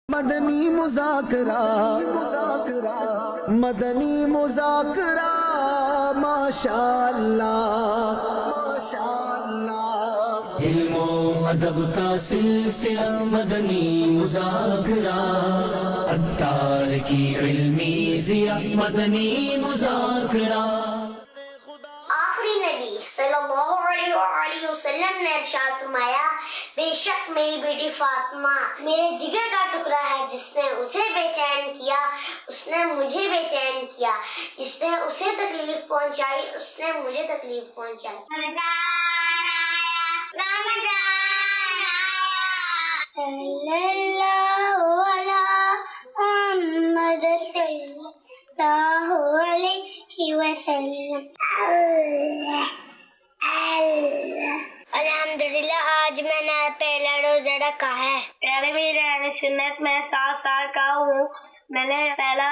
مدنی مذاکرہ مدنی مذاکرہ ماشاء اللہ ماشاء اللہ، علم و ادب کا سلسلہ مدنی مذاکرہ، عطار کی علمی ضیاء مدنی مذاکرہ۔ آخری نبی صلی اللہ علیہ وآلہ وسلم نے ارشاد فرمایا، بے شک میری بیٹی فاطمہ میرے جگر کا ٹکڑا ہے، جس نے اسے بے چین کیا اس نے مجھے بے چین کیا، جس نے اسے تکلیف پہنچائی اس نے مجھے تکلیف پہنچائی۔ صلی اللہ علی محمد صلی اللہ علیہ وسلم۔ الحمدللہ، آج میں نے پہلا روزہ رکھا ہے۔ پیارے میرے اہل سنت، میں 7 سال کا ہوں، میں نے پہلا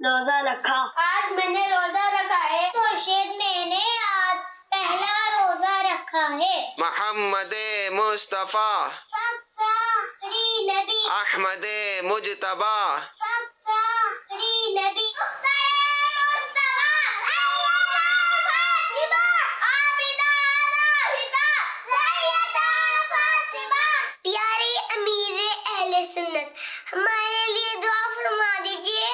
روزہ رکھا۔ آج میں نے روزہ رکھا ہے۔ مرشد، میں نے آج پہلا روزہ رکھا ہے۔ محمد مصطفیٰ نبی احمد مجتبی نبی پیارے امیر اہل سنت، ہمارے لیے دعا فرما دیجیے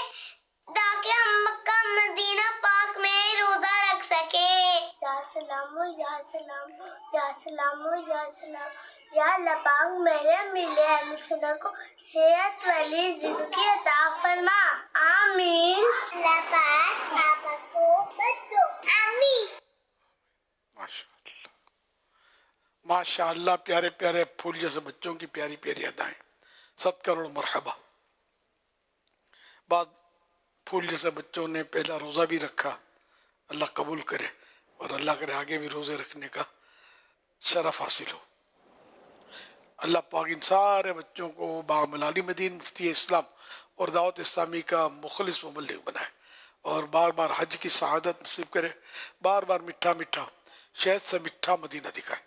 تاکہ ہم مکہ مدینہ پاک میں روزہ رکھ سکے۔ یا سلام یا سلام یا سلام یا سلام، یا اللہ پاک میرے امیر اہل سنت کو صحت والی زندگی عطا فرما، آمین۔ اللہ پاک پاپا کو بچو، آمین۔ ماشاء اللہ، پیارے پیارے پھول جیسے بچوں کی پیاری پیاری ادائیں، 7 کروڑ مرحبا۔ بعد پھول جیسے بچوں نے پہلا روزہ بھی رکھا، اللہ قبول کرے اور اللہ کرے آگے بھی روزے رکھنے کا شرف حاصل ہو۔ اللہ پاک ان سارے بچوں کو بعمل علی مدین مفتی اسلام اور دعوت اسلامی کا مخلص مبلغ بنائے اور بار بار حج کی سعادت نصیب کرے، بار بار میٹھا میٹھا شہد سے میٹھا مدینہ دکھائے،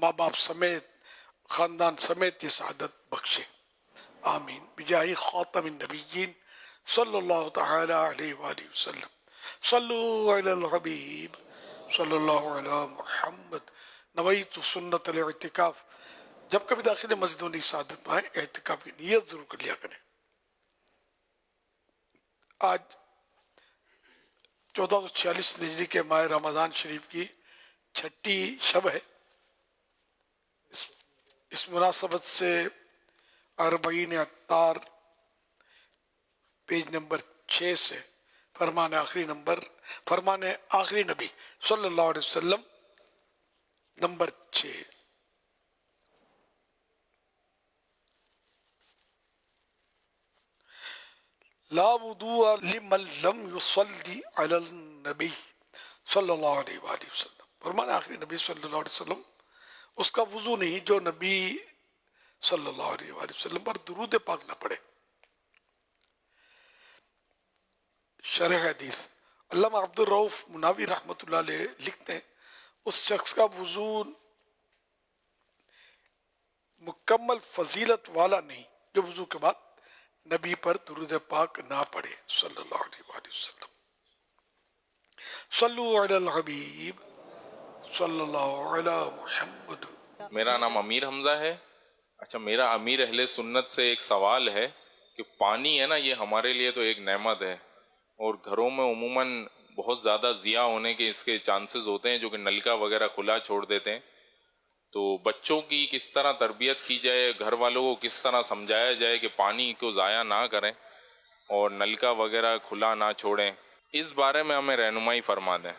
ماں باپ سمیت خاندان سمیت یہ سعادت بخشے، آمین۔ بجاہ خاتم النبیین صلی اللہ تعالی علیہ وآلہ وسلم، صلو علی الحبیب صلی اللہ علی محمد۔ نویت سنت الاعتکاف، جب کبھی داخل مسجد و سعادت میں آئیں اعتکاف کی نیت ضرور کر لیا کریں۔ آج 1446 ہجری کے ماہ رمضان شریف کی 6ٹھی شب ہے۔ اس مناسبت سے 40 عطار پیج نمبر 6 سے فرمان آخری نبی صلی اللہ علیہ وسلم نمبر 6۔ لا وضوء لمن لم يصلي علی النبی صلی اللہ علیہ وآلہ وسلم، فرمان آخری نبی صلی اللہ علیہ وسلم، اس کا وضو نہیں جو نبی صلی اللہ علیہ وآلہ وسلم پر درود پاک نہ پڑھے۔ شرح حدیث، علامہ عبد الرؤف مناوی رحمۃ اللہ علیہ لکھتے ہیں، اس شخص کا وضو مکمل فضیلت والا نہیں جو وضو کے بعد نبی پر درود پاک نہ پڑھے صلی اللہ علیہ وآلہ وسلم۔ صلو علی الحبیب صلی اللہ علی محمد۔ میرا نام امیر حمزہ ہے۔ اچھا، میرا امیر اہل سنت سے ایک سوال ہے کہ پانی ہے نا، یہ ہمارے لیے تو ایک نعمت ہے، اور گھروں میں عموماً بہت زیادہ ضیاع ہونے کے اس کے چانسز ہوتے ہیں، جو کہ نلکا وغیرہ کھلا چھوڑ دیتے ہیں۔ تو بچوں کی کس طرح تربیت کی جائے، گھر والوں کو کس طرح سمجھایا جائے کہ پانی کو ضائع نہ کریں اور نلکا وغیرہ کھلا نہ چھوڑیں، اس بارے میں ہمیں رہنمائی فرما دیں۔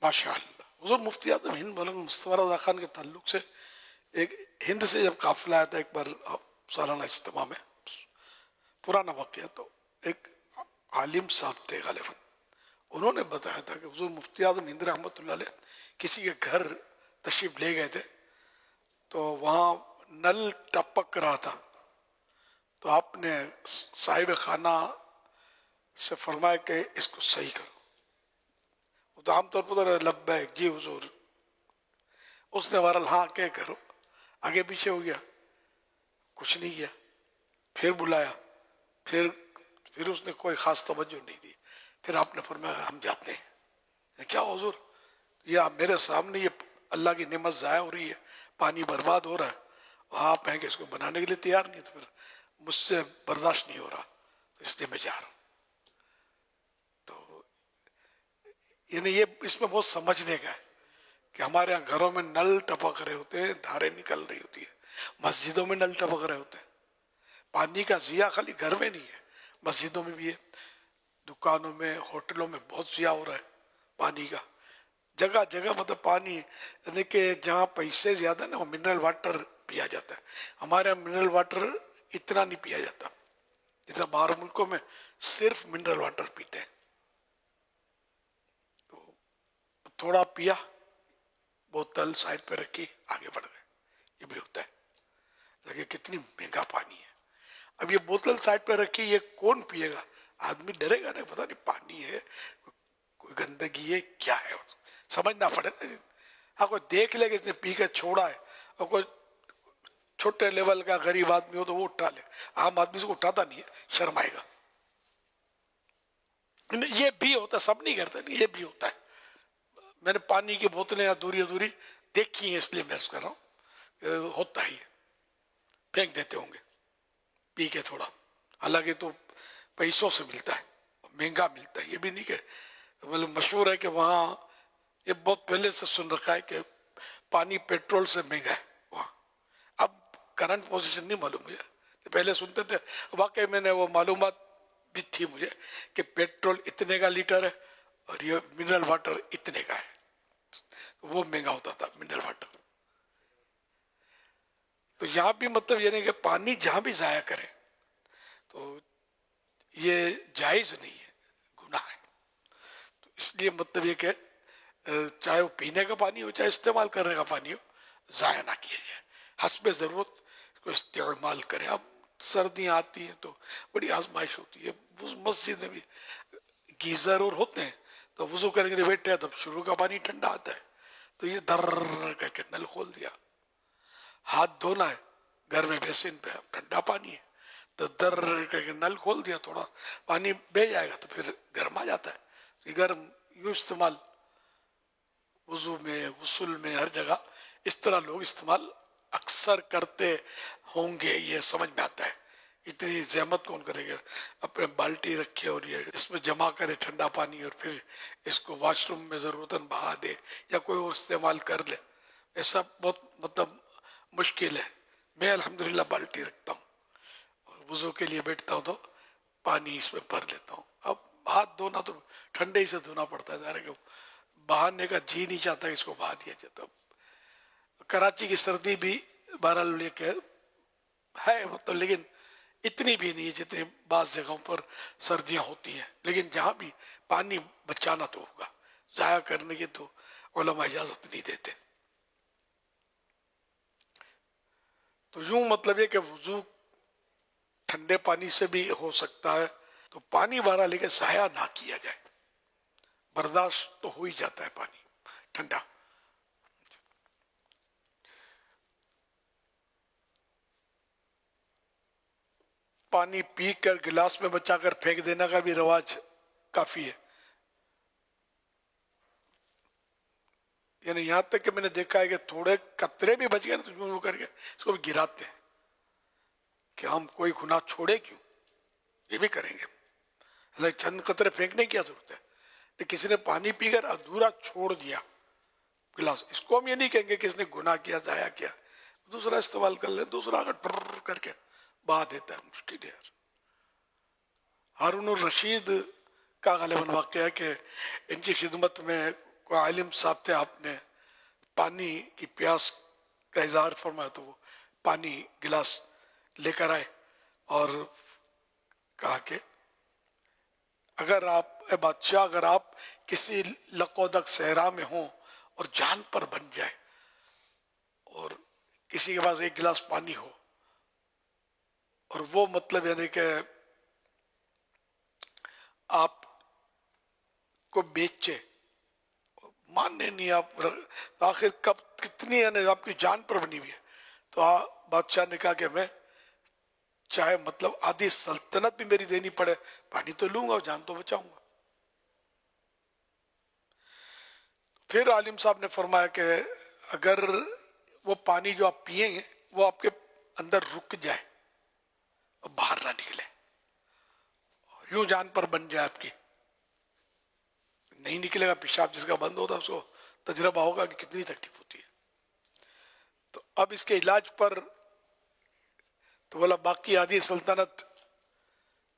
ماشاء اللہ، حضور مفتی اعظم ہند مولانا مصطفیٰ رضا خان کے تعلق سے ایک ہند سے جب قافلہ آیا تھا ایک بار سالانہ اجتماع میں، پرانا واقعہ، تو ایک عالم صاحب تھے غالباً، انہوں نے بتایا تھا کہ حضور مفتی اعظم ہند رحمۃ اللہ علیہ کسی کے گھر تشریف لے گئے تھے، تو وہاں نل ٹپک رہا تھا، تو آپ نے صاحب خانہ سے فرمایا کہ اس کو صحیح کرو۔ وہ تو عام طور پر لبیک جی حضور، اس نے بہرحال ہاں کہہ کرو، آگے پیچھے ہو گیا، کچھ نہیں کیا. پھر بلایا, پھر اس نے کوئی خاص توجہ نہیں دی. پھر آپ نے فرمایا ہم جاتے ہیں. کیا حضور, یہ آپ میرے سامنے یہ اللہ کی نعمت ضائع ہو رہی ہے, پانی برباد ہو رہا ہے, آپ ہیں کہ اس کو بنانے کے لیے تیار نہیں. تو پھر مجھ سے برداشت نہیں ہو رہا, تو اس لیے میں جا رہا ہوں. تو یعنی یہ اس میں بہت سمجھنے کا ہے کہ ہمارے یہاں گھروں میں نل ٹپک رہے ہوتے ہیں, دھاریں نکل رہی ہوتی ہے, مسجدوں میں نل ٹپک رہے ہوتے ہیں. پانی کا ضیاع خالی گھر میں نہیں ہے, مسجدوں میں بھی ہے, دکانوں میں, ہوٹلوں میں بہت ضیاع ہو رہا ہے پانی کا. جگہ جگہ مطلب پانی, یعنی کہ جہاں پیسے زیادہ نا وہ منرل واٹر پیا جاتا ہے. ہمارے یہاں منرل واٹر اتنا نہیں پیا جاتا جتنا باہر ملکوں میں صرف منرل واٹر پیتے ہیں. تو تھوڑا پیا, بوتل سائڈ پہ رکھی, آگے بڑھ گئے. یہ بھی ہوتا ہے. دیکھیں کتنی مہنگا پانی ہے. اب یہ بوتل سائڈ پہ رکھی, یہ کون پیے گا؟ آدمی ڈرے گا نا, پتا نہیں پانی ہے, کوئی گندگی ہے, کیا ہے, سمجھنا پڑے نا. ہاں کوئی دیکھ لے کہ اس نے پی کے چھوڑا ہے, اور کوئی چھوٹے لیول کا غریب آدمی ہو تو وہ اٹھا لے. عام آدمی سے کو اٹھاتا نہیں ہے, شرمائے گا. یہ بھی ہوتا ہے, سب نہیں کرتے, یہ بھی ہوتا ہے. میں نے پانی کی بوتلیں ادھوری دیکھی ہیں, اس لیے میں اس کر رہا ہوں. ہوتا ہی ہے, پھینک دیتے ہوں گے پی کے تھوڑا. حالانکہ تو پیسوں سے ملتا ہے, مہنگا ملتا ہے. یہ بھی نہیں کہ مطلب مشہور ہے کہ وہاں, یہ بہت پہلے سے سن رکھا ہے کہ پانی پیٹرول سے مہنگا ہے وہاں. اب کرنٹ پوزیشن نہیں معلوم مجھے, پہلے سنتے تھے. واقعی میں نے وہ معلومات بھی تھی مجھے کہ پیٹرول اتنے کا لیٹر ہے اور یہ منرل واٹر اتنے کا ہے. وہ مہنگا ہوتا تھا منرل واٹر. تو یہاں بھی مطلب یہ نہیں کہ پانی جہاں بھی ضائع کرے تو یہ جائز نہیں ہے, گناہ ہے. تو اس لیے مطلب یہ کہ چاہے وہ پینے کا پانی ہو چاہے استعمال کرنے کا پانی ہو, ضائع نہ کیا جائے. حسب ضرورت کو استعمال کریں. اب سردیاں آتی ہیں تو بڑی آزمائش ہوتی ہے. مسجد میں بھی گیزر اور ہوتے ہیں, تو وضو کرنے کے لیے بیٹھے ہیں, تب شروع کا پانی ٹھنڈا آتا ہے, تو یہ در کر کے نل کھول دیا. ہاتھ دھونا ہے, گھر میں بیسن پہ ٹھنڈا پانی ہے, تو در کر کے نل کھول دیا, تھوڑا پانی بہ جائے گا تو پھر گرم آ جاتا ہے. یہ گرم یوں استعمال, وضو میں, غسل میں, ہر جگہ اس طرح لوگ استعمال اکثر کرتے ہوں گے. یہ سمجھ میں آتا ہے. اتنی زحمت کون کرے گا, اپنے بالٹی رکھے اور یہ اس میں جمع کرے ٹھنڈا پانی, اور پھر اس کو واش روم میں ضرورتاً بہا دے یا کوئی اور استعمال کر لے. ایسا بہت مطلب مشکل ہے. میں الحمدللہ بالٹی رکھتا ہوں, اور وضو کے لیے بیٹھتا ہوں تو پانی اس میں بھر لیتا ہوں. اب ہاتھ دھونا تو ٹھنڈے ہی سے دھونا پڑتا ہے, ظاہر ہے کہ بہانے کا جی نہیں چاہتا کہ اس کو بہا دیا جاتا. کراچی کی سردی بھی بہرحال لے کے ہے مطلب, لیکن اتنی بھی نہیں ہے جتنی بعض جگہوں پر سردیاں ہوتی ہیں. لیکن جہاں بھی پانی بچانا تو ہوگا, ضائع کرنے کی تو علماء اجازت نہیں دیتے. تو یوں مطلب یہ کہ وضو ٹھنڈے پانی سے بھی ہو سکتا ہے, تو پانی بارہ لے کے ضائع نہ کیا جائے. برداشت تو ہو ہی جاتا ہے پانی ٹھنڈا. پانی پی کر گلاس میں بچا کر پھینک دینا کا بھی رواج کافی ہے. یعنی یہاں تک کہ میں نے دیکھا ہے کہ تھوڑے قطرے بھی بچ گئے نا, تو یوں کر کے اس کو بھی گراتے ہیں کہ ہم کوئی گناہ چھوڑے کیوں. یہ بھی کریں گے, چند قطرے پھینکنے کی کیا ضرورت ہے. کسی نے پانی پی کر ادھورا چھوڑ دیا گلاس, اس کو ہم یہ نہیں کہیں گے کہ اس نے گناہ کیا, ضائع کیا. دوسرا استعمال کر لے, دوسرا اگر ڈر کر کے بہا دیتا ہے. مشکل ہے. ہارون الرشید کا غالباً واقعہ ہے کہ ان کی خدمت میں کوئی عالم صاحب تھے, آپ نے پانی کی پیاس کا اظہار فرمایا, تو وہ پانی گلاس لے کر آئے اور کہا کہ اگر آپ اے بادشاہ, اگر آپ کسی لقودک صحرا میں ہوں اور جان پر بن جائے, اور کسی کے پاس ایک گلاس پانی ہو, اور وہ مطلب یعنی کہ آپ کو بیچے, ماننے نہیں آپ, آخر کب کتنی یعنی آپ کی جان پر بنی ہوئی ہے. تو بادشاہ نے کہا کہ میں چاہے مطلب آدھی سلطنت بھی میری دینی پڑے پانی تو لوں گا اور جان تو بچاؤں گا. پھر عالم صاحب نے فرمایا کہ اگر وہ پانی جو آپ پیئیں گے وہ آپ کے اندر رک جائے اور باہر نہ نکلے اور یوں جان پر بن جائے آپ کی، نہیں نکلے گا پیشاب جس کا بند ہوتا ہے اس کو تجربہ ہوگا کہ کتنی تکلیف ہوتی ہے. تو اب اس کے علاج پر تو بولا باقی آدھی سلطنت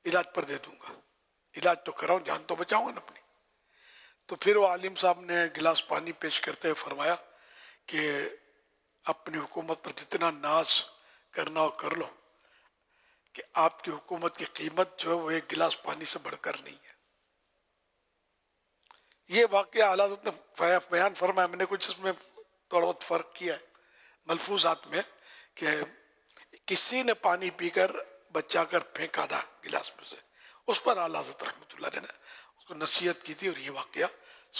علاج پر دے دوں گا، علاج تو کراؤں جان تو بچاؤں گا نا اپنی. تو پھر وہ عالم صاحب نے گلاس پانی پیش کرتے ہوئے فرمایا کہ اپنی حکومت پر جتنا ناز کرنا ہو کر لو کہ آپ کی حکومت کی قیمت جو ہے وہ ایک گلاس پانی سے بڑھ کر نہیں ہے. یہ واقعہ اعلیٰ حضرت نے بیان فرمایا، میں نے کچھ اس میں تھوڑا بہت فرق کیا ہے ملفوظات میں، کہ کسی نے پانی پی کر بچا کر پھینکا تھا گلاس میں سے، اس پر اعلیٰ حضرت رحمۃ اللہ علیہ نے اس کو نصیحت کی تھی اور یہ واقعہ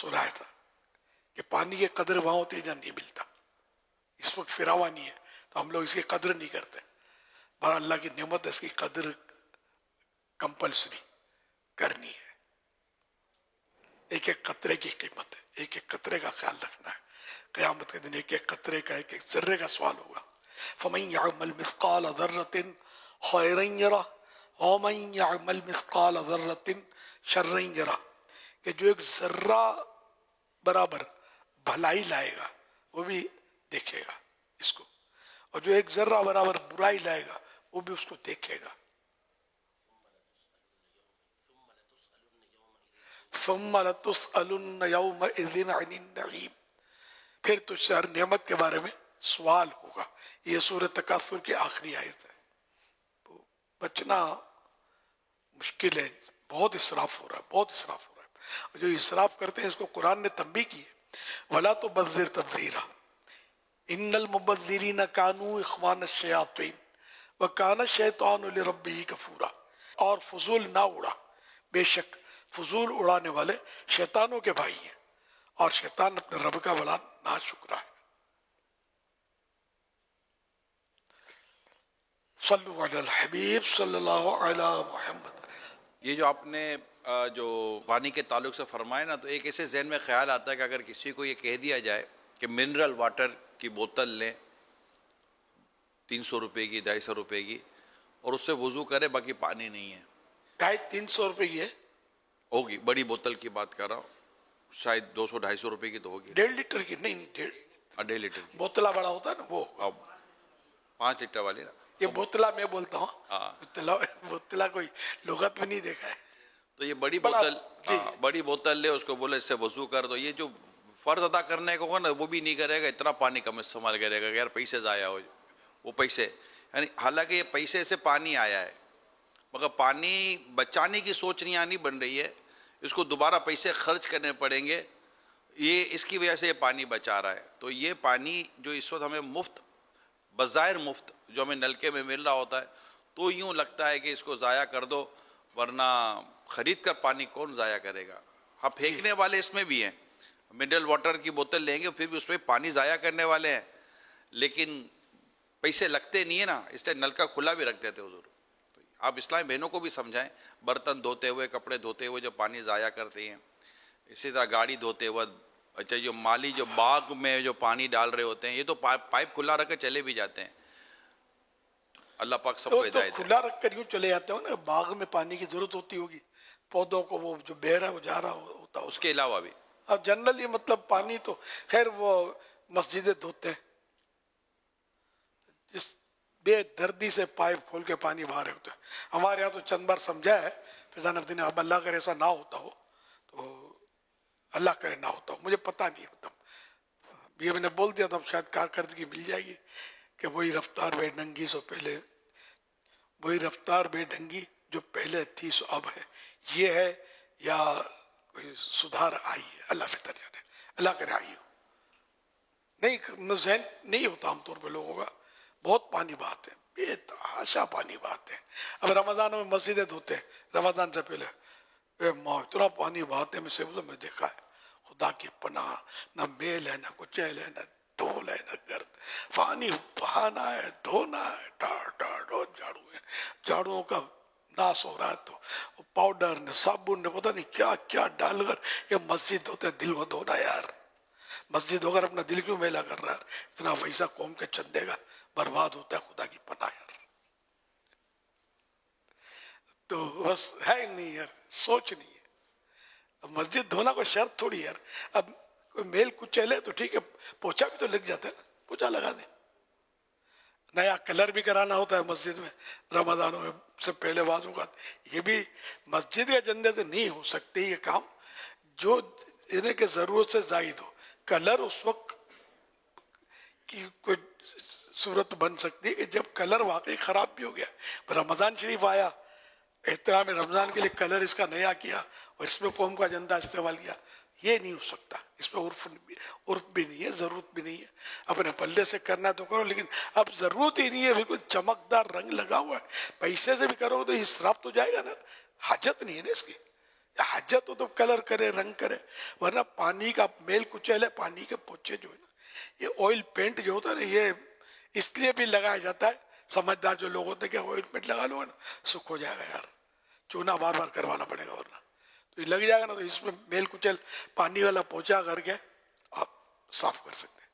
سنایا تھا کہ پانی کی قدر وہاں ہوتی ہے جہاں نہیں ملتا. اس وقت فراوا نہیں ہے تو ہم لوگ اس کی قدر نہیں کرتے، بہر اللہ کی نعمت ہے، اس کی قدر کمپلسری کرنی ہے. ایک ایک قطرے کی قیمت ہے، ایک ایک قطرے کا خیال رکھنا ہے. قیامت کے دن ایک ایک قطرے کا ایک ایک ذرے کا سوال ہوگا. فَمَن يَعْمَلْ مِثْقَالَ ذَرَّةٍ خَيْرًا يَرَهُ وَمَن يَعْمَلْ مِثْقَالَ ذَرَّةٍ شَرًّا يَرَهُ، کہ جو ایک ذرہ برابر بھلائی لائے گا وہ بھی دیکھے گا اس کو، اور جو ایک ذرہ برابر برائی لائے گا وہ بھی اس کو دیکھے گا. ثم لتسألن يومئذ عن النعيم، پھر تجھ سے ہر نعمت کے بارے میں سوال ہوگا. یہ سورۃ تکاثر کی آخری آیت ہے. تو بچنا مشکل ہے، بہت اسراف ہو رہا ہے، بہت اسراف ہو رہا ہے. اور جو اسراف کرتے ہیں اس کو قرآن نے تنبیہ کی ہے، وَلَا تُبَذِّرْ تَبْذِيرًا إِنَّ الْمُبَذِّرِينَ كَانُوا إِخْوَانَ الشَّيَاطِينِ وَكَانَ الشَّيْطَانُ لِرَبِّهِ كَفُورًا. اور فضول نہ اڑا، بے شک فضول اڑانے والے شیطانوں کے بھائی ہیں اور شیطان اپنے رب کا بڑا ناشکرا ہے. صلو علی الحبیب صلی اللہ علی محمد. یہ جو آپ نے جو پانی کے تعلق سے فرمائے نا، تو ایک ایسے ذہن میں خیال آتا ہے کہ اگر کسی کو یہ کہہ دیا جائے کہ منرل واٹر کی بوتل لیں 300 روپے کی 250 روپے کی اور اس سے وضو کرے، باقی پانی نہیں ہے. 250-300 روپے کی ہے، ہوگی بڑی بوتل کی بات کر رہا ہوں، شاید 200-250 روپے کی تو ہوگی. 1.5 لیٹر کی نہیں، 1.5 لیٹر کی، بوتلا بڑا ہوتا ہے نا وہ. اب 5 لیٹر والی نا، یہ بوتلا میں بولتا ہوں، ہاں. بوتلا کوئی لغت میں نہیں دیکھا ہے. تو یہ بڑی بڑا- بوتل، جی ہاں، بڑی بوتل لے، اس کو بولے اس سے وضو کر دو. یہ جو فرض ادا کرنے کو ہوگا نا وہ بھی نہیں کرے گا، اتنا پانی کم استعمال کرے گا کہ یار پیسے ضائع ہو. وہ پیسے یعنی حالانکہ یہ پیسے سے پانی آیا ہے، مگر پانی بچانے کی سوچ نہیں آنی بن رہی ہے. اس کو دوبارہ پیسے خرچ کرنے پڑیں گے، یہ اس کی وجہ سے یہ پانی بچا رہا ہے. تو یہ پانی جو اس وقت ہمیں مفت، بظاہر مفت جو ہمیں نلکے میں مل رہا ہوتا ہے، تو یوں لگتا ہے کہ اس کو ضائع کر دو، ورنہ خرید کر پانی کون ضائع کرے گا. ہاں پھینکنے والے اس میں بھی ہیں، منرل واٹر کی بوتل لیں گے پھر بھی اس میں پانی ضائع کرنے والے ہیں، لیکن پیسے لگتے نہیں ہیں نا، اس لیے نلکا کھلا بھی رکھ دیتے حضور. تو آپ اسلامی بہنوں کو بھی سمجھائیں، برتن دھوتے ہوئے، کپڑے دھوتے ہوئے جو پانی ضائع کرتے ہیں، اسی طرح گاڑی دھوتے ہوئے، اچھا جو مالی جو باغ میں جو پانی ڈال رہے ہوتے ہیں، یہ تو پائپ کھلا رکھ کے چلے بھی جاتے ہیں. اللہ پاک سب کو تو ہدایت دے. کھلا رکھ کر یوں چلے جاتے ہو نا، باغ میں پانی کی ضرورت ہوتی ہوگی، پودوں کو وہ جو بہ رہا ہے وہ جا رہا ہوتا. اس کے علاوہ بھی اب جنرلی مطلب پانی تو خیر وہ مسجدیں دھوتے ہیں، جس بے دردی سے پائپ کھول کے پانی باہر ہوتا ہے. ہمارے یہاں تو چند بار سمجھا ہے فیضان الدین، اب اللہ کرے ایسا نہ ہوتا ہو، تو اللہ کرے نہ ہوتا ہو، مجھے پتہ نہیں. مطلب یہ میں نے بول دیا تو اب شاید کارکردگی مل جائے گی کہ وہی رفتار بے ڈھنگی سو پہلے، وہی رفتار بے ڈھنگی جو پہلے تھی سو اب ہے. یہ ہے یا کوئی سدھار آئی ہے، اللہ بہتر جانے، اللہ کرے آئی ہو. نہیں ذہن نہیں ہوتا عام طور پہ لوگوں کا، بہت پانی بہاتے ہیں، بے تحاشا پانی بہاتے ہیں. اب رمضان میں مسجدیں دھوتے ہیں، رمضان سے پہلے اے ماں اتنا پانی بہاتے ہیں، میں دیکھا ہے. خدا کی پناہ، نہ میل ہے، نہ کچیل ہے، نہ ڈھول ہے، نہ گرد. پانی بہانا ہے، دھونا ہے، ٹاڑ ٹاڑ روز جھاڑو ہے. جھاڑوؤں کا ناس ہو رہا ہے تو پاؤڈر نے صابن نے پتہ نہیں کیا کیا ڈال کر یہ مسجد ہوتا ہے دل و دھونا یار. مسجد ہو کر اپنا دل کیوں میلا کر رہا ہے؟ اتنا پیسہ قوم کے چندے کا برباد ہوتا ہے, خدا کی پناہ یار. تو بس ہے نہیں یار, سوچ نہیں ہے. اب مسجد دھونا کوئی شرط تھوڑی یار. اب کوئی میل کچیلے تو ٹھیک ہے, پوچھا بھی تو لگ جاتا ہے نا, پوچھا لگا دیں. نیا کلر بھی کرانا ہوتا ہے مسجد میں رمضانوں میں سے پہلے بعض اوقات. یہ بھی مسجد کے جندے سے نہیں ہو سکتے یہ کام جو انہیں کہ ضرورت سے زائد ہو. کلر اس وقت کی کوئی صورت بن سکتی ہے کہ جب کلر واقعی خراب بھی ہو گیا. رمضان شریف آیا, احترام رمضان کے لیے کلر اس کا نیا کیا اور اس میں قوم کا ایجنڈا استعمال کیا. یہ نہیں ہو سکتا, اس میں عرف بھی نہیں ہے, ضرورت بھی نہیں ہے. اپنے پلے سے کرنا تو کرو, لیکن اب ضرورت ہی نہیں ہے. بالکل چمکدار رنگ لگا ہوا ہے, پیسے سے بھی کرو تو اسراف تو جائے گا نا. حاجت نہیں ہے نا اس کی. حاجت ہو تو کلر کرے, رنگ کرے. ورنہ پانی کا میل کچیل ہے, پانی کے پوچھے جو ہے نا, یہ آئل پینٹ جو ہوتا ہے نا, یہ اس لیے بھی لگایا جاتا ہے. سمجھدار جو لوگ ہوتے ہیں کہ آئل پینٹ لگا لو نا, سکھ ہو جائے گا یار, چونا بار بار کروانا پڑے گا ورنہ تو یہ لگ جائے گا نا. تو اس میں میل کچل پانی والا پوچھا کر کے آپ صاف کر سکتے ہیں.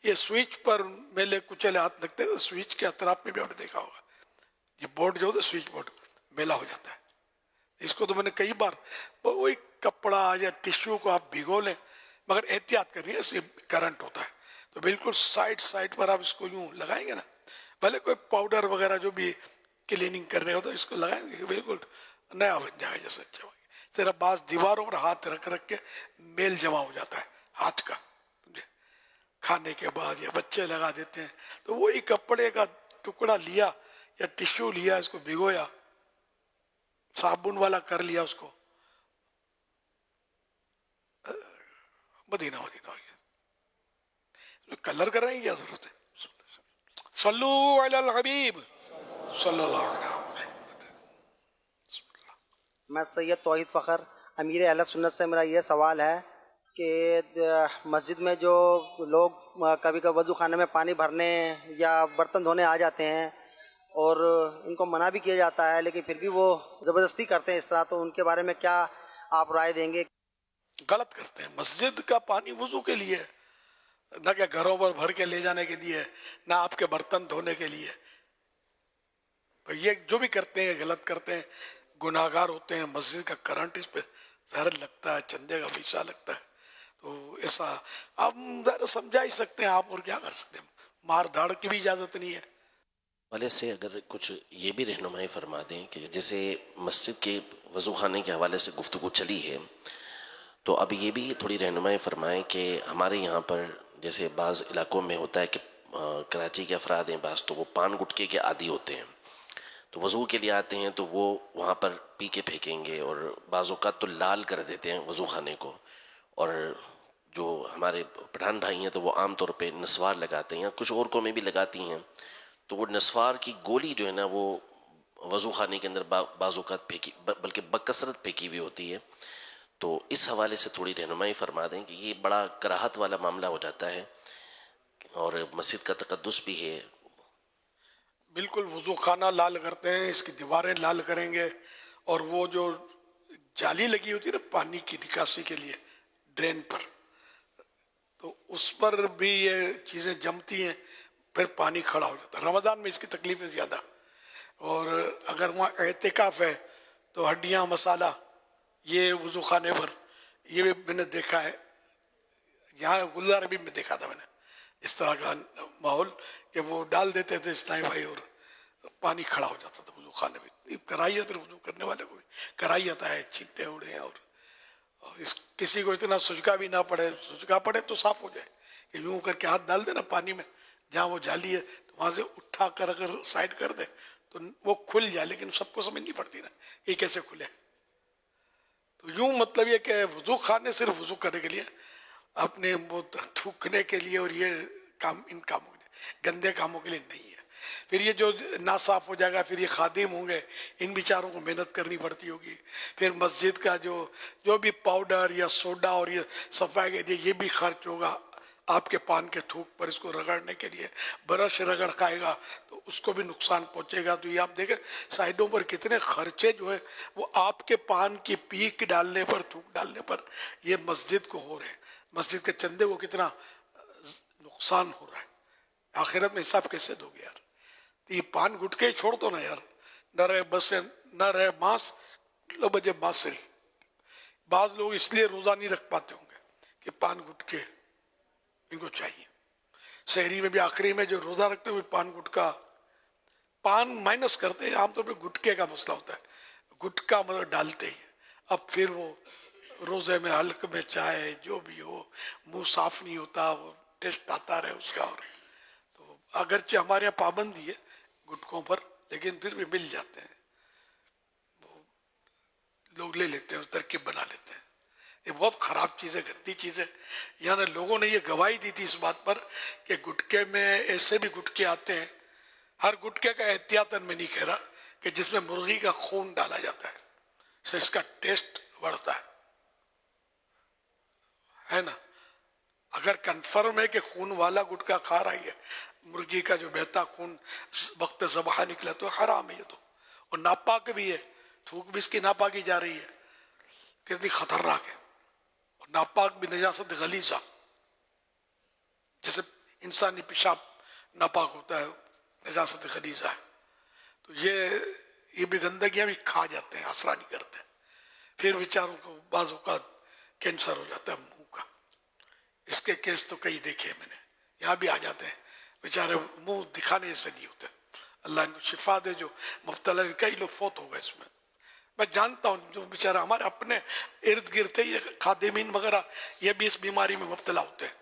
یہ سوئچ پر میلے کچل ہاتھ لگتے ہیں, سوئچ کے اطراف میں بھی آپ نے دیکھا ہوگا, یہ بورڈ جو ہوتا ہے سوئچ بورڈ میلا ہو جاتا ہے. اس کو تو میں نے کئی بار, وہی کپڑا یا ٹیشو کو آپ بھگو لیں, مگر احتیاط کرنی ہے, اس میں کرنٹ ہوتا ہے. تو بالکل سائڈ پر آپ اس کو یوں لگائیں گے نا, بھلے کوئی پاؤڈر وغیرہ جو بھی کلیننگ کرنے ہوتا ہے اس کو لگائیں گے, بالکل نیا بن جائے گا جیسے اچھا ہو گیا. صرف بعض دیواروں پر ہاتھ رکھ کے میل جمع ہو جاتا ہے ہاتھ کا, کھانے کے بعد یا بچے لگا دیتے ہیں. تو وہی کپڑے کا ٹکڑا لیا یا ٹیشو لیا, اس کو بھگویا, صابن والا کر لیا, اس کو مدینہ ہو گیا. کلر کر رہے ہیں, کیا ضرورت ہے؟ صلو علی الحبیب صلی اللہ علیہ وسلم. میں سید توحید فخر امیر اہل سنت سے میرا یہ سوال ہے کہ مسجد میں جو لوگ کبھی کبھی وضو خانے میں پانی بھرنے یا برتن دھونے آ جاتے ہیں اور ان کو منع بھی کیا جاتا ہے, لیکن پھر بھی وہ زبردستی کرتے ہیں اس طرح, تو ان کے بارے میں کیا آپ رائے دیں گے؟ غلط کرتے ہیں. مسجد کا پانی وضو کے لیے, نہ کہ گھروں پر بھر کے لے جانے کے لیے, نہ آپ کے برتن دھونے کے لیے. تو یہ جو بھی کرتے ہیں غلط کرتے ہیں, گناہگار ہوتے ہیں. مسجد کا کرنٹ اس پہ زہر لگتا ہے, چندے کا پیسہ لگتا ہے. تو ایسا آپ ظاہر سمجھا ہی سکتے ہیں آپ, اور کیا کر سکتے ہیں. مار دھاڑ کی بھی اجازت نہیں ہے. حوالے سے اگر کچھ یہ بھی رہنمائی فرما دیں کہ جیسے مسجد کے وضو خانے کے حوالے سے گفتگو چلی ہے, تو اب یہ بھی تھوڑی رہنمائی فرمائیں کہ ہمارے یہاں پر جیسے بعض علاقوں میں ہوتا ہے کہ کراچی کے افراد ہیں بعض, تو وہ پان گٹکے کے عادی ہوتے ہیں, تو وضو کے لیے آتے ہیں تو وہ وہاں پر پی کے پھینکیں گے, اور بعض اوقات تو لال کر دیتے ہیں وضو خانے کو. اور جو ہمارے پٹھان بھائی ہیں تو وہ عام طور پہ نسوار لگاتے ہیں, یا کچھ اور قومیں بھی لگاتی ہیں, تو وہ نسوار کی گولی جو ہے نا وہ وضو خانے کے اندر بعض اوقات پھینکی, بلکہ بکثرت پھینکی ہوئی ہوتی ہے. تو اس حوالے سے تھوڑی رہنمائی فرما دیں کہ یہ بڑا کراہت والا معاملہ ہو جاتا ہے اور مسجد کا تقدس بھی ہے. بالکل وضو خانہ لال کرتے ہیں, اس کی دیواریں لال کریں گے, اور وہ جو جالی لگی ہوتی ہے نا پانی کی نکاسی کے لیے ڈرین پر, تو اس پر بھی یہ چیزیں جمتی ہیں, پھر پانی کھڑا ہو جاتا ہے. رمضان میں اس کی تکلیفیں زیادہ, اور اگر وہاں اعتکاف ہے تو ہڈیاں مسالہ یہ وضو خانے پر, یہ بھی میں نے دیکھا ہے. یہاں گلزار بھی میں دیکھا تھا میں نے اس طرح کا ماحول کہ وہ ڈال دیتے تھے اسلامی بھائی, اور پانی کھڑا ہو جاتا تھا وضو خانے میں. اتنی کراہیت, پھر وضو کرنے والے کو بھی کراہیت ہے, چھینٹے اڑے ہیں, اور کسی کو اتنا سجکا بھی نہ پڑے, سجکا پڑے تو صاف ہو جائے, کہ یوں کر کے ہاتھ ڈال دے نا پانی میں جہاں وہ جالی ہے, تو وہاں سے اٹھا کر اگر سائڈ کر دے تو وہ کھل جائے. لیکن سب کو سمجھ نہیں پڑتی نا یہ کیسے کھلے. تو یوں مطلب یہ کہ وضو خانے صرف وضو کرنے کے لیے, اپنے وہ تھوکنے کے لیے اور یہ کام, ان کاموں کے لیے, گندے کاموں کے لیے نہیں ہے. پھر یہ جو ناصاف ہو جائے گا, پھر یہ خادم ہوں گے, ان بیچاروں کو محنت کرنی پڑتی ہوگی. پھر مسجد کا جو بھی پاؤڈر یا سوڈا اور یہ صفائی کے لیے یہ بھی خرچ ہوگا, آپ کے پان کے تھوک پر اس کو رگڑنے کے لیے برش رگڑ کھائے گا تو اس کو بھی نقصان پہنچے گا. تو یہ آپ دیکھیں سائڈوں پر کتنے خرچے جو ہے وہ آپ کے پان کی پیک ڈالنے پر, تھوک ڈالنے پر یہ مسجد کو ہو رہے ہیں. مسجد کے چندے کو کتنا نقصان ہو رہا ہے. آخرت میں حساب کیسے دو گے یار؟ تو یہ پان گٹکے ہی چھوڑ دو نا یار. نہ رہے بسیں نہ رہے ماس لو بجے بانسری. بعض لوگ اس لیے روزہ نہیں رکھ پاتے ہوں گے کہ پان گٹکے ان کو چاہیے. شہری میں بھی آخری میں جو روزہ رکھتے ہوئے پان گٹکا پان مائنس کرتے ہیں. عام طور پہ گٹکے کا مسئلہ ہوتا ہے, گٹکا مطلب ڈالتے ہی. اب پھر وہ روزے میں حلق میں چائے جو بھی ہو منہ صاف نہیں ہوتا, وہ ٹیسٹ آتا رہے اس کا. اور تو اگرچہ ہمارے یہاں پابندی ہے گٹکوں پر لیکن پھر بھی مل جاتے ہیں, لوگ لے لیتے ہیں, ترکیب بنا لیتے ہیں. یہ بہت خراب چیز ہے, گندی چیز ہے. یعنی لوگوں نے یہ گواہی دی تھی اس بات پر کہ گٹکے میں ایسے بھی گٹکے آتے ہیں, ہر گٹکے کا احتیاطاً میں نہیں کہہ رہا, کہ جس میں مرغی کا خون ڈالا جاتا ہے, سے اس کا ٹیسٹ بڑھتا ہے نا. اگر کنفرم ہے کہ خون والا گٹکا کھا رہی ہے, مرغی کا جو بہتا خون وقت ذبح نکلا تو حرام ہے یہ تو. اور ناپاک بھی ہے, تھوک بھی اس کی ناپاکی جا رہی ہے, کتنی خطرناک ہے. اور ناپاک بھی نجاست غلیظہ, جیسے انسانی پیشاب ناپاک ہوتا ہے نجاست غلیظہ ہے. تو یہ بھی گندگیاں بھی کھا جاتے ہیں, اثر نہیں کرتے. پھر بیچاروں کو بعض اوقات کینسر ہو جاتا ہے منہ کا. اس کے کیس تو کئی دیکھے میں نے, یہاں بھی آ جاتے ہیں بیچارے, منہ دکھانے سے نہیں ہوتے. اللہ ان کو شفا دے جو مبتلا, کئی لوگ فوت ہو گئے اس میں. میں جانتا ہوں جو بیچارہ ہمارے اپنے ارد گرد تھے یہ خادمین وغیرہ, یہ بھی اس بیماری میں مبتلا ہوتے ہیں.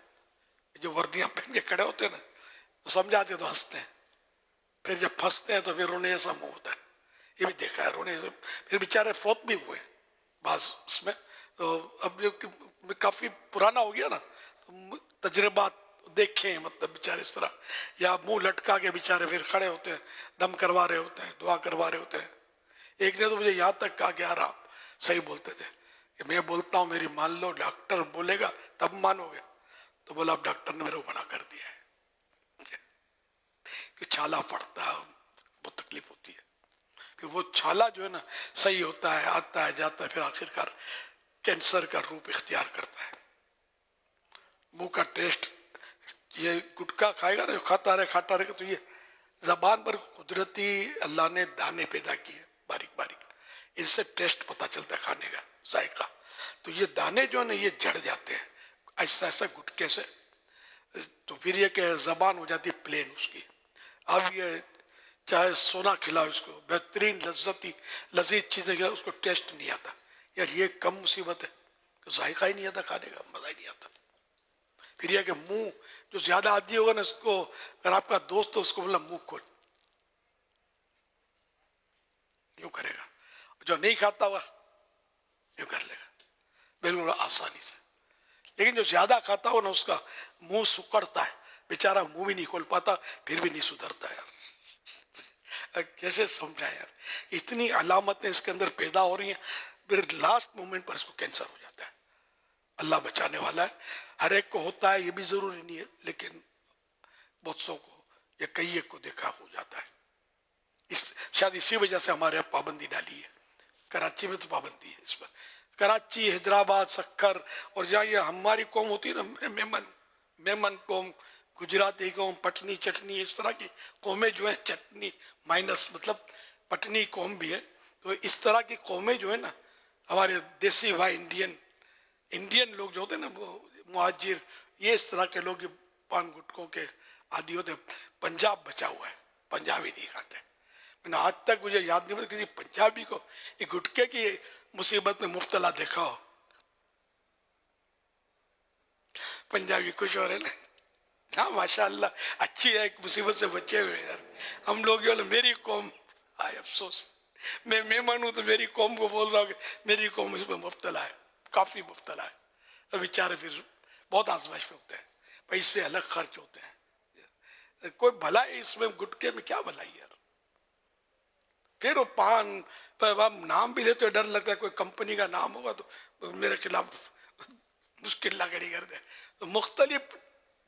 جو وردیاں پہن کے کھڑے ہوتے ہیں نا, سمجھاتے تو ہنستے ہیں, پھر جب پھنستے ہیں تو پھر رونے ایسا منہ ہوتا ہے. یہ بھی دیکھا ہے رونے, پھر بیچارے فوت بھی ہوئے بعض اس میں. تو اب جو کافی پرانا ہو گیا نا, تو تجربات دیکھے ہیں, مطلب بیچارے اس طرح یا منہ لٹکا کے بیچارے پھر کھڑے ہوتے ہیں, دم کروا رہے ہوتے ہیں, دعا کروا رہے ہوتے ہیں. ایک نے تو مجھے یہاں تک کہا کہ یار آپ صحیح بولتے تھے, کہ میں بولتا ہوں میری مان لو, ڈاکٹر بولے گا تب مانو گے. تو بولا اب ڈاکٹر نے میرے کو منع کر دیا ہے کہ چھالا پڑتا ہے, بہت تکلیف ہوتی ہے. کہ وہ چھالا جو ہے نا صحیح ہوتا ہے, آتا ہے جاتا ہے, پھر آخرکار کینسر کا روپ اختیار کرتا ہے. منہ کا ٹیسٹ, یہ گٹکا کھائے گا نا, کھاتا رہے گا, تو یہ زبان پر قدرتی اللہ نے دانے پیدا کیے باریک باریک, ان سے ٹیسٹ پتا چلتا ہے کھانے کا ذائقہ. تو یہ دانے جو ہے نا یہ جڑ جاتے ہیں ایسا ایسا گٹکے سے. تو پھر یہ کہ زبان ہو جاتی ہے پلین اس کی. اب یہ چاہے سونا کھلاؤ اس کو, بہترین لذیذ چیزیں کھلاؤ, اس کو ٹیسٹ نہیں آتا. یار یہ کم مصیبت ہے کہ ذائقہ ہی نہیں آتا کھانے کا, مزہ ہی نہیں آتا. پھر یہ کہ منہ جو زیادہ عادی ہوگا نا اس کو, اگر آپ کا دوست ہو اس کو بولا منہ کھول, یوں کرے گا. جو نہیں کھاتا ہوگا یوں کر لے گا بالکل آسانی سے. لیکن جو زیادہ کھاتا ہو نا اس کا منہ سکڑتا ہے, بیچارہ منہ بھی نہیں کھول پاتا, پھر بھی نہیں سدھرتا. یار کیسے سمجھا یار, اتنی علامتیں اس کے اندر پیدا ہو رہی ہیں, پھر لاسٹ مومنٹ پر اس کو کینسر ہو جاتا ہے. اللہ بچانے والا ہے. ہر ایک کو ہوتا ہے یہ بھی ضروری نہیں ہے, لیکن بہت سو کو یا کئی ایک کو دیکھا ہو جاتا ہے. شاید اسی وجہ سے ہمارے یہاں پابندی ڈالی ہے. کراچی میں تو پابندی ہے اس پر, کراچی, حیدرآباد, سکھر, اور جہاں یہ ہماری قوم ہوتی ہے نا, میمن قوم, گجراتی قوم, پٹنی چٹنی, اس طرح کی قومیں جو ہیں, چٹنی مائنس مطلب پٹنی قوم بھی ہے. تو اس طرح کی قومیں جو ہیں نا, ہمارے دیسی بھائی انڈین لوگ جو ہوتے ہیں نا, وہ مہاجر, یہ اس طرح کے لوگ پان گٹکوں کے عادی ہوتے. پنجاب بچا ہوا ہے, پنجابی نہیں کھاتے. میں نے آج تک مجھے یاد نہیں ہوتا کسی پنجابی کو یہ گٹکے کی مصیبت میں مبتلا دیکھا ہو. پنجابی خوش ہو رہے نا, ہاں ماشاء اللہ اچھی ہے, ایک مصیبت سے بچے ہوئے یار. ہم لوگ جو ہے میری قوم, آئے افسوس, میں مہمان ہوں تو میری قوم کو بول رہا ہوں کہ میری قوم اس میں مبتلا ہے, کافی مبتلا ہے. بیچارے پھر بہت آزمائش میں ہوتے ہیں, پیسے الگ خرچ ہوتے ہیں. کوئی بھلائی اس میں, گٹکے میں کیا بھلائی یار. پھر وہ پان نام بھی لیتے ڈر لگتا ہے, کوئی کمپنی کا نام ہوگا تو میرے خلاف مشکل نہ کھڑی کر دے. تو مختلف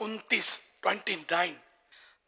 29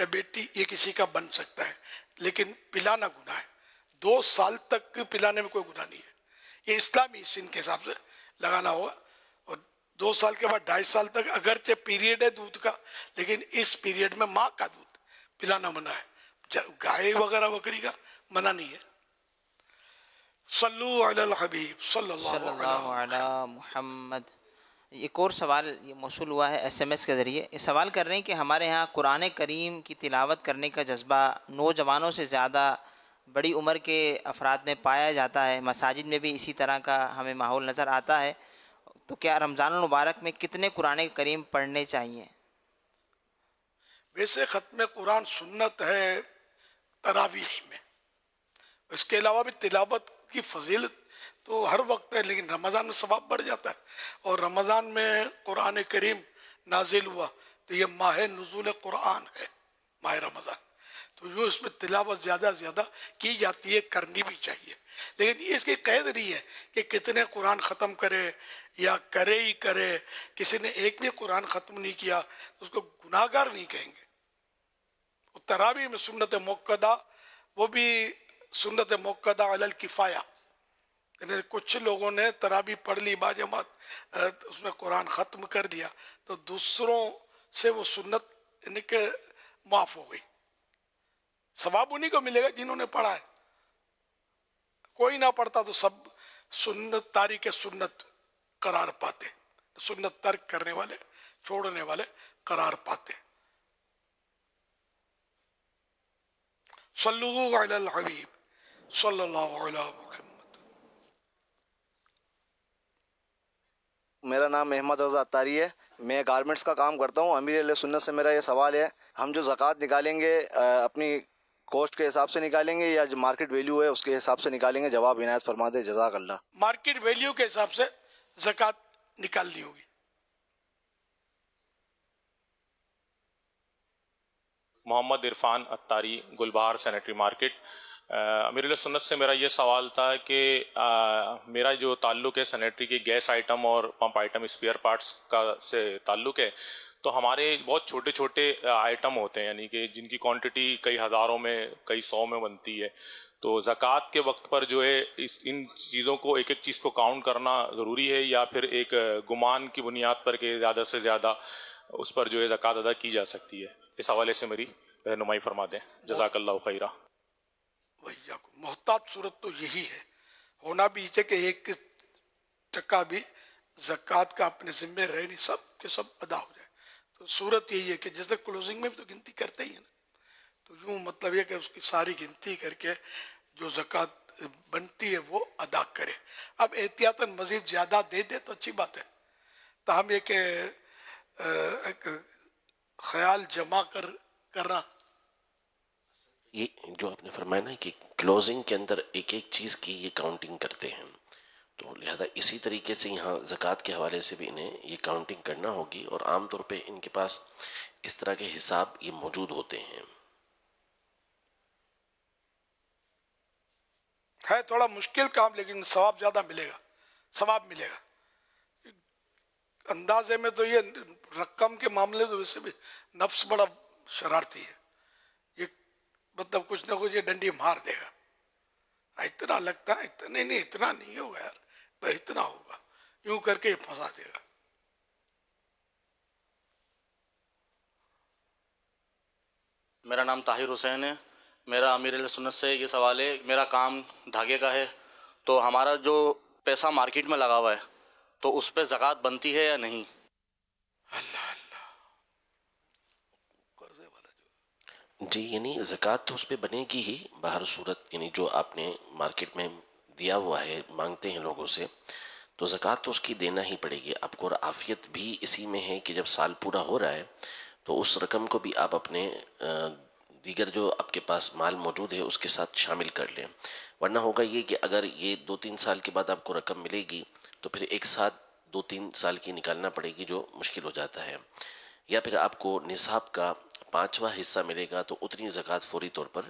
یا بیٹی یہ کسی کا بن سکتا ہے، لیکن پلانا گناہ ہے. 2 سال تک پلانے میں کوئی گناہ نہیں ہے. یہ اسلامی سن کے حساب سے لگانا ہوگا. اور 2 سال کے بعد 2.5 سال تک اگرچہ پیریڈ ہے دودھ کا، لیکن اس پیریڈ میں ماں کا دودھ پلانا منع ہے، گائے وغیرہ بکری کا منع نہیں ہے. صلو علی الحبیب صلی صلی اللہ اللہ علیہ علی محمد. ایک اور سوال یہ موصول ہوا ہے SMS کے ذریعے. یہ سوال کر رہے ہیں کہ ہمارے ہاں قرآن کریم کی تلاوت کرنے کا جذبہ نوجوانوں سے زیادہ بڑی عمر کے افراد میں پایا جاتا ہے، مساجد میں بھی اسی طرح کا ہمیں ماحول نظر آتا ہے. تو کیا رمضان المبارک میں کتنے قرآن کریم پڑھنے چاہیے؟ ویسے ختم قرآن سنت ہے تراویح میں، اس کے علاوہ بھی تلاوت کی فضیلت تو ہر وقت ہے، لیکن رمضان میں ثواب بڑھ جاتا ہے. اور رمضان میں قرآن کریم نازل ہوا تو یہ ماہ نزول قرآن ہے، ماہ رمضان، تو یوں اس میں تلاوت زیادہ سے زیادہ کی جاتی ہے، کرنی بھی چاہیے. لیکن یہ اس کی قید نہیں ہے کہ کتنے قرآن ختم کرے یا کرے ہی کرے. کسی نے ایک بھی قرآن ختم نہیں کیا تو اس کو گناہ گار نہیں کہیں گے. تراویح میں سنت موقدہ، وہ بھی سنت موقدہ علی الکفایہ، یعنی کچھ لوگوں نے تراویح پڑھ لی باجماعت، اس میں قرآن ختم کر دیا تو دوسروں سے وہ سنت یعنی کہ معاف ہو گئی. ثواب انہی کو ملے گا جنہوں نے پڑھا ہے. کوئی نہ پڑھتا تو سب سنت تاریک سنت قرار پاتے، سنت ترک کرنے والے چھوڑنے والے قرار پاتے. صلو علی الحبیب صلی اللہ علیہ محمد. میرا نام احمد رضا اتاری ہے، میں گارمنٹس کا کام کرتا ہوں. امیر اہل سنت سے میرا یہ سوال ہے، ہم جو زکوٰۃ نکالیں گے اپنی کوسٹ کے حساب سے نکالیں گے یا جو مارکیٹ ویلیو ہے اس کے حساب سے نکالیں گے؟ جواب عنایت فرما دے، جزاک اللہ. مارکیٹ ویلیو کے حساب سے زکوٰۃ نکالنی ہوگی. محمد عرفان اتاری، گلبہار سینیٹری مارکیٹ. امیر علیہ سنت سے میرا یہ سوال تھا کہ میرا جو تعلق ہے سینیٹری کے گیس آئٹم اور پمپ آئٹم اسپیئر پارٹس کا سے تعلق ہے، تو ہمارے بہت چھوٹے چھوٹے آئٹم ہوتے ہیں، یعنی کہ جن کی کوانٹٹی کئی ہزاروں میں کئی 100 میں بنتی ہے. تو زکوٰۃ کے وقت پر جو ہے ان چیزوں کو ایک ایک چیز کو کاؤنٹ کرنا ضروری ہے، یا پھر ایک گمان کی بنیاد پر کہ زیادہ سے زیادہ اس پر جو ہے زکوٰۃ ادا کی جا سکتی ہے؟ اس حوالے سے میری رہنمائی فرما دیں، جزاک اللہ خیرہ. محتاط صورت تو یہی ہے، ہونا بھی چاہیے کہ 1 ٹکا بھی زکوٰۃ کا اپنے ذمے رہے نہیں، سب کے سب ادا ہو جائے. تو صورت یہی ہے کہ جیسے کلوزنگ میں بھی تو گنتی کرتے ہی ہیں نا، تو یوں مطلب یہ کہ اس کی ساری گنتی کر کے جو زکوٰۃ بنتی ہے وہ ادا کرے. اب احتیاطاً مزید زیادہ دے دے تو اچھی بات ہے، تاہم یہ کہ ایک خیال جمع کرنا. یہ جو آپ نے فرمایا نا کہ کلوزنگ کے اندر ایک ایک چیز کی یہ کاؤنٹنگ کرتے ہیں، تو لہذا اسی طریقے سے یہاں زکوٰۃ کے حوالے سے بھی انہیں یہ کاؤنٹنگ کرنا ہوگی، اور عام طور پہ ان کے پاس اس طرح کے حساب یہ موجود ہوتے ہیں. ہے تھوڑا مشکل کام، لیکن ثواب زیادہ ملے گا، ثواب ملے گا. اندازے میں تو یہ رقم کے معاملے تو ویسے بھی نفس بڑا شرارتی ہے، یہ مطلب کچھ نہ کچھ یہ ڈنڈی مار دے گا. اتنا لگتا ہے، اتنا نہیں اتنا نہیں ہوگا یار، بھائی اتنا ہوگا، یوں کر کے یہ پھنسا دے گا. میرا نام طاہر حسین ہے. میرا امیر علیہ سنت سے یہ سوال ہے، میرا کام دھاگے کا ہے، تو ہمارا جو پیسہ مارکیٹ میں لگا ہوا ہے تو اس پہ زکوٰۃ بنتی ہے یا نہیں؟ جی، یعنی زکوٰۃ تو اس پہ بنے گی ہی بہر صورت، یعنی جو آپ نے مارکیٹ میں دیا ہوا ہے، مانگتے ہیں لوگوں سے، تو زکوٰۃ تو اس کی دینا ہی پڑے گی آپ کو. اور عافیت بھی اسی میں ہے کہ جب سال پورا ہو رہا ہے تو اس رقم کو بھی آپ اپنے دیگر جو آپ کے پاس مال موجود ہے اس کے ساتھ شامل کر لیں. ورنہ ہوگا یہ کہ اگر یہ 2-3 سال کے بعد آپ کو رقم ملے گی تو پھر ایک ساتھ 2-3 سال کی نکالنا پڑے گی، جو مشکل ہو جاتا ہے. یا پھر آپ کو نصاب کا 5واں حصہ ملے گا تو اتنی زکوٰۃ فوری طور پر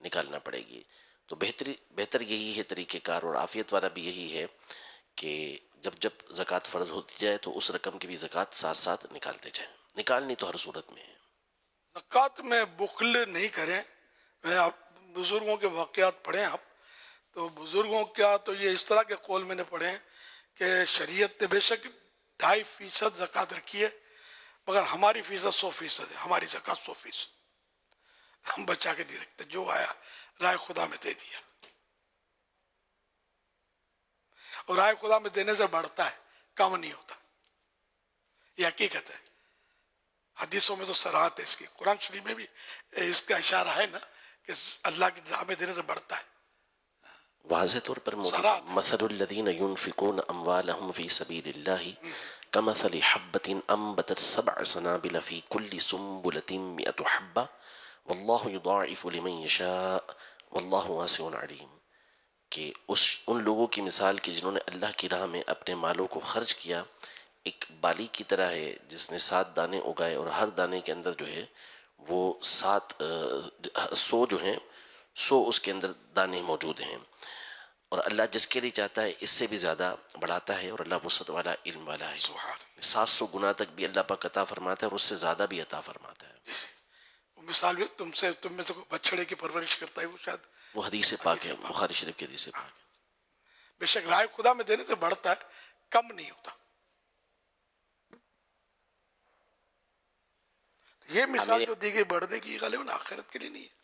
نکالنا پڑے گی. تو بہتر یہی ہے طریقہ کار، اور عافیت والا بھی یہی ہے کہ جب زکوٰۃ فرض ہوتی جائے تو اس رقم کی بھی زکوٰۃ ساتھ ساتھ نکالتے جائیں. نکالنی تو ہر صورت میں ہے. زکوٰۃ میں بخل نہیں کریں. میں آپ بزرگوں کے واقعات پڑھیں آپ تو بزرگوں کا تو یہ اس طرح کے قول میں نے پڑھے ہیں کہ شریعت نے بے شک 2.5% زکوٰۃ رکھی ہے مگر ہماری فیصد 100% ہے. ہماری زکوٰۃ 100% ہم بچا کے نہیں رکھتے, جو آیا رائے خدا میں دے دیا. اور رائے خدا میں دینے سے بڑھتا ہے, کم نہیں ہوتا. یہ حقیقت ہے. حدیثوں میں تو صراحت ہے اس کی, قرآن شریف میں بھی اس کا اشارہ ہے نا کہ اللہ کی راہ میں دینے سے بڑھتا ہے. واضح طور پر مثل الذین ينفقون اموالهم فی سبیل اللہ کمثل حبۃ انبتت 7 سنابل فی کل سنبلۃ 100 حبۃ واللہ یضاعف لمن یشاء واللہ واسع علیم. کہ ان لوگوں کی مثال کہ جنہوں نے اللہ کی راہ میں اپنے مالوں کو خرچ کیا ایک بالی کی طرح ہے جس نے 7 دانے اگائے اور ہر دانے کے اندر جو ہے وہ 100 جو ہیں 100 اس کے اندر دانے موجود ہیں. اور اللہ جس کے لیے چاہتا ہے اس سے بھی زیادہ بڑھاتا ہے اور اللہ وسعت والا علم والا ہے. 700 گنا تک بھی اللہ پاک عطا فرماتا ہے اور اس سے زیادہ بھی عطا فرماتا ہے. مثال بھی تم میں سے بچڑے کی پرورش کرتا ہے, وہ شاید وہ حدیث پاک ہے, بخاری شریف کی حدیث پاک ہے. بے شک رائے خدا میں دینے سے بڑھتا ہے, کم نہیں ہوتا. یہ مثال جو دی گئی بڑھنے کی غالباً آخرت کے لیے نہیں ہے.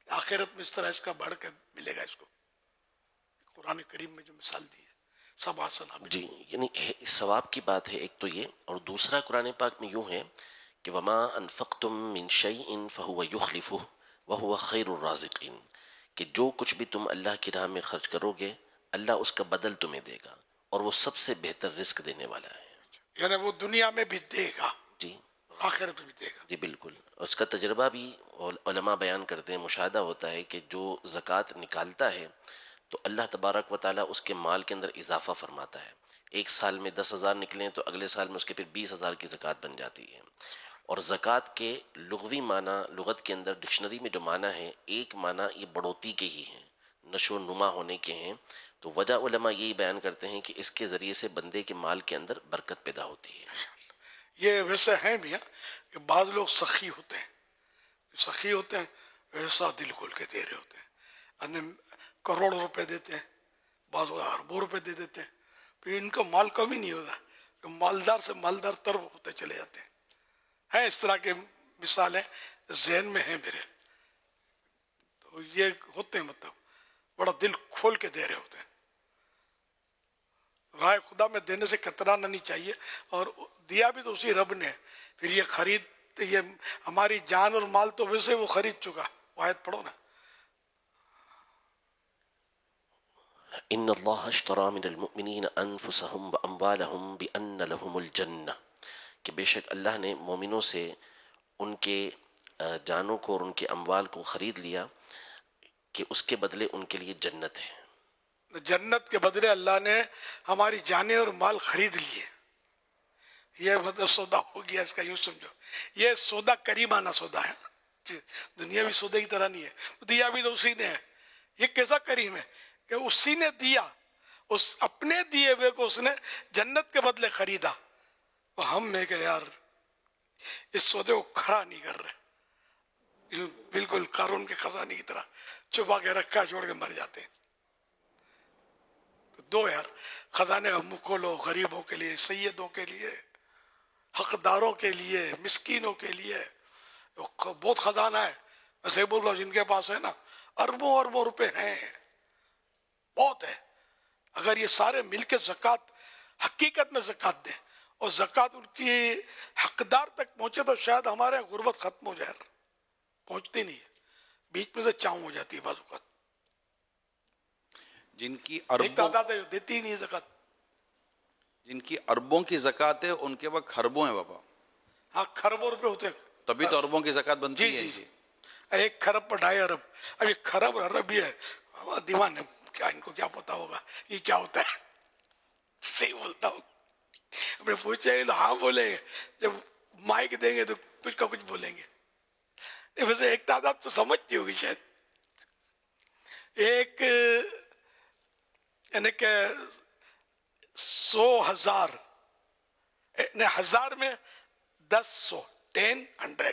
آخرت میں اس طرح اس کا بڑھ کر ملے گا اس کو. قرآن کریم میں جو مثال دی ہے سب آسان جی, یعنی ثواب کی بات ہے ایک تو یہ, اور دوسرا قرآن پاک میں یوں ہے کہ وما انفقتم من شیء فهو یخلفہ وہو خیر الرازقین, کہ جو کچھ بھی تم اللہ کی راہ میں خرچ کرو گے اللہ اس کا بدل تمہیں دے گا اور وہ سب سے بہتر رزق دینے والا ہے. یعنی وہ دنیا میں بھی دے گا جی, آخرت میں بھی دے گا. جی بالکل. اس کا تجربہ بھی علماء بیان کرتے ہیں, مشاہدہ ہوتا ہے کہ جو زکوٰۃ نکالتا ہے تو اللہ تبارک و تعالیٰ اس کے مال کے اندر اضافہ فرماتا ہے. ایک سال میں 10,000 نکلیں تو اگلے سال میں اس کے پھر 20,000 کی زکوٰۃ بن جاتی ہے. اور زکوٰۃ کے لغوی معنی لغت کے اندر ڈکشنری میں جو معنی ہے, ایک معنی یہ بڑھوتی کے ہی ہیں, نشو و نما ہونے کے ہیں. تو وجہ علماء یہی بیان کرتے ہیں کہ اس کے ذریعے سے بندے کے مال کے اندر برکت پیدا ہوتی ہے. یہ ویسے ہیں بھی کہ بعض لوگ سخی ہوتے ہیں, سخی ہوتے ہیں ویسا دل کھول کے دے رہے ہوتے ہیں, کروڑوں روپے دیتے ہیں, بعض اربوں روپے دے دیتے ہیں, پھر ان کا مال کم ہی نہیں ہوتا, مالدار سے مالدار تر ہوتے چلے جاتے ہیں. اس طرح کے مثالیں ذہن میں ہیں میرے, تو یہ ہوتے ہیں مطلب بڑا دل کھول کے دے رہے ہوتے ہیں. رائے خدا میں دینے سے کترانا نہیں چاہیے, اور دیا بھی تو اسی رب نے, پھر یہ خرید یہ ہماری جان اور مال تو ویسے وہ خرید چکا. آیت پڑھو نا, ان اللہ اشتری من المؤمنین انفسهم واموالهم بان لهم الجنہ, کہ بے شک اللہ نے مومنوں سے ان کے جانوں کو اور ان کے اموال کو خرید لیا کہ اس کے بدلے ان کے لیے جنت ہے. جنت کے بدلے اللہ نے ہماری جانیں اور مال خرید لیے. یہ مطلب سودا ہو گیا اس کا, یوں سمجھو یہ سودا کریمانہ سودا ہے, دنیاوی سودے کی طرح نہیں ہے. دیا بھی تو اسی نے ہے. یہ کیسا کریم ہے کہ اسی نے دیا, اس اپنے دیے ہوئے کو اس نے جنت کے بدلے خریدا. اور ہم میں کہ یار اس سودے کو کھڑا نہیں کر رہے, بالکل قارون کے خزانے کی طرح چھپا کے رکھا چھوڑ کے مر جاتے ہیں. تو دو یار, خزانے کا منہ کھولو غریبوں کے لیے, سیدوں کے لیے, حقداروں کے لیے, مسکینوں کے لیے. بہت خزانہ ہے, میں سے بول رہا ہوں, جن کے پاس ہے نا اربوں اربوں روپے ہیں, بہت ہے. اگر یہ سارے مل کے زکوٰۃ حقیقت میں زکوٰۃ دیں اور زکوٰۃ ان کی حقدار تک پہنچے تو شاید ہمارے یہاں غربت ختم ہو جائے. پہنچتی نہیں ہے, بیچ میں سے چاؤں ہو جاتی ہے بعض اوقات. جن کی ایک تعداد ہے دیتی ہی نہیں زکوٰۃ, جن کی اربوں کی زکوٰۃ ہے ان کے پاس خربوں ہیں بابا. ہاں خربوں روپے ہوتے ہیں, تبھی تو اربوں کی زکوٰۃ بنتی ہے. جی, 1 خرب پر 2.5 ارب. اب یہ خرب ارب بھی ہے, دیوان ہے, کیا ان کو کیا پتا ہوگا یہ کیا ہوتا ہے. صحیح بولتا ہوں, اپنے پوچھیں تو ہاں بولیں گے, جب مائک دیں گے تو کچھ کا کچھ بولیں گے. ویسے ایک تعداد تو سمجھتی ہوگی شاید. ایک یعنی کہ 100,000 1000 میں 10 100 10 100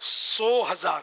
100,000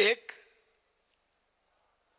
1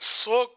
100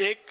1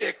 1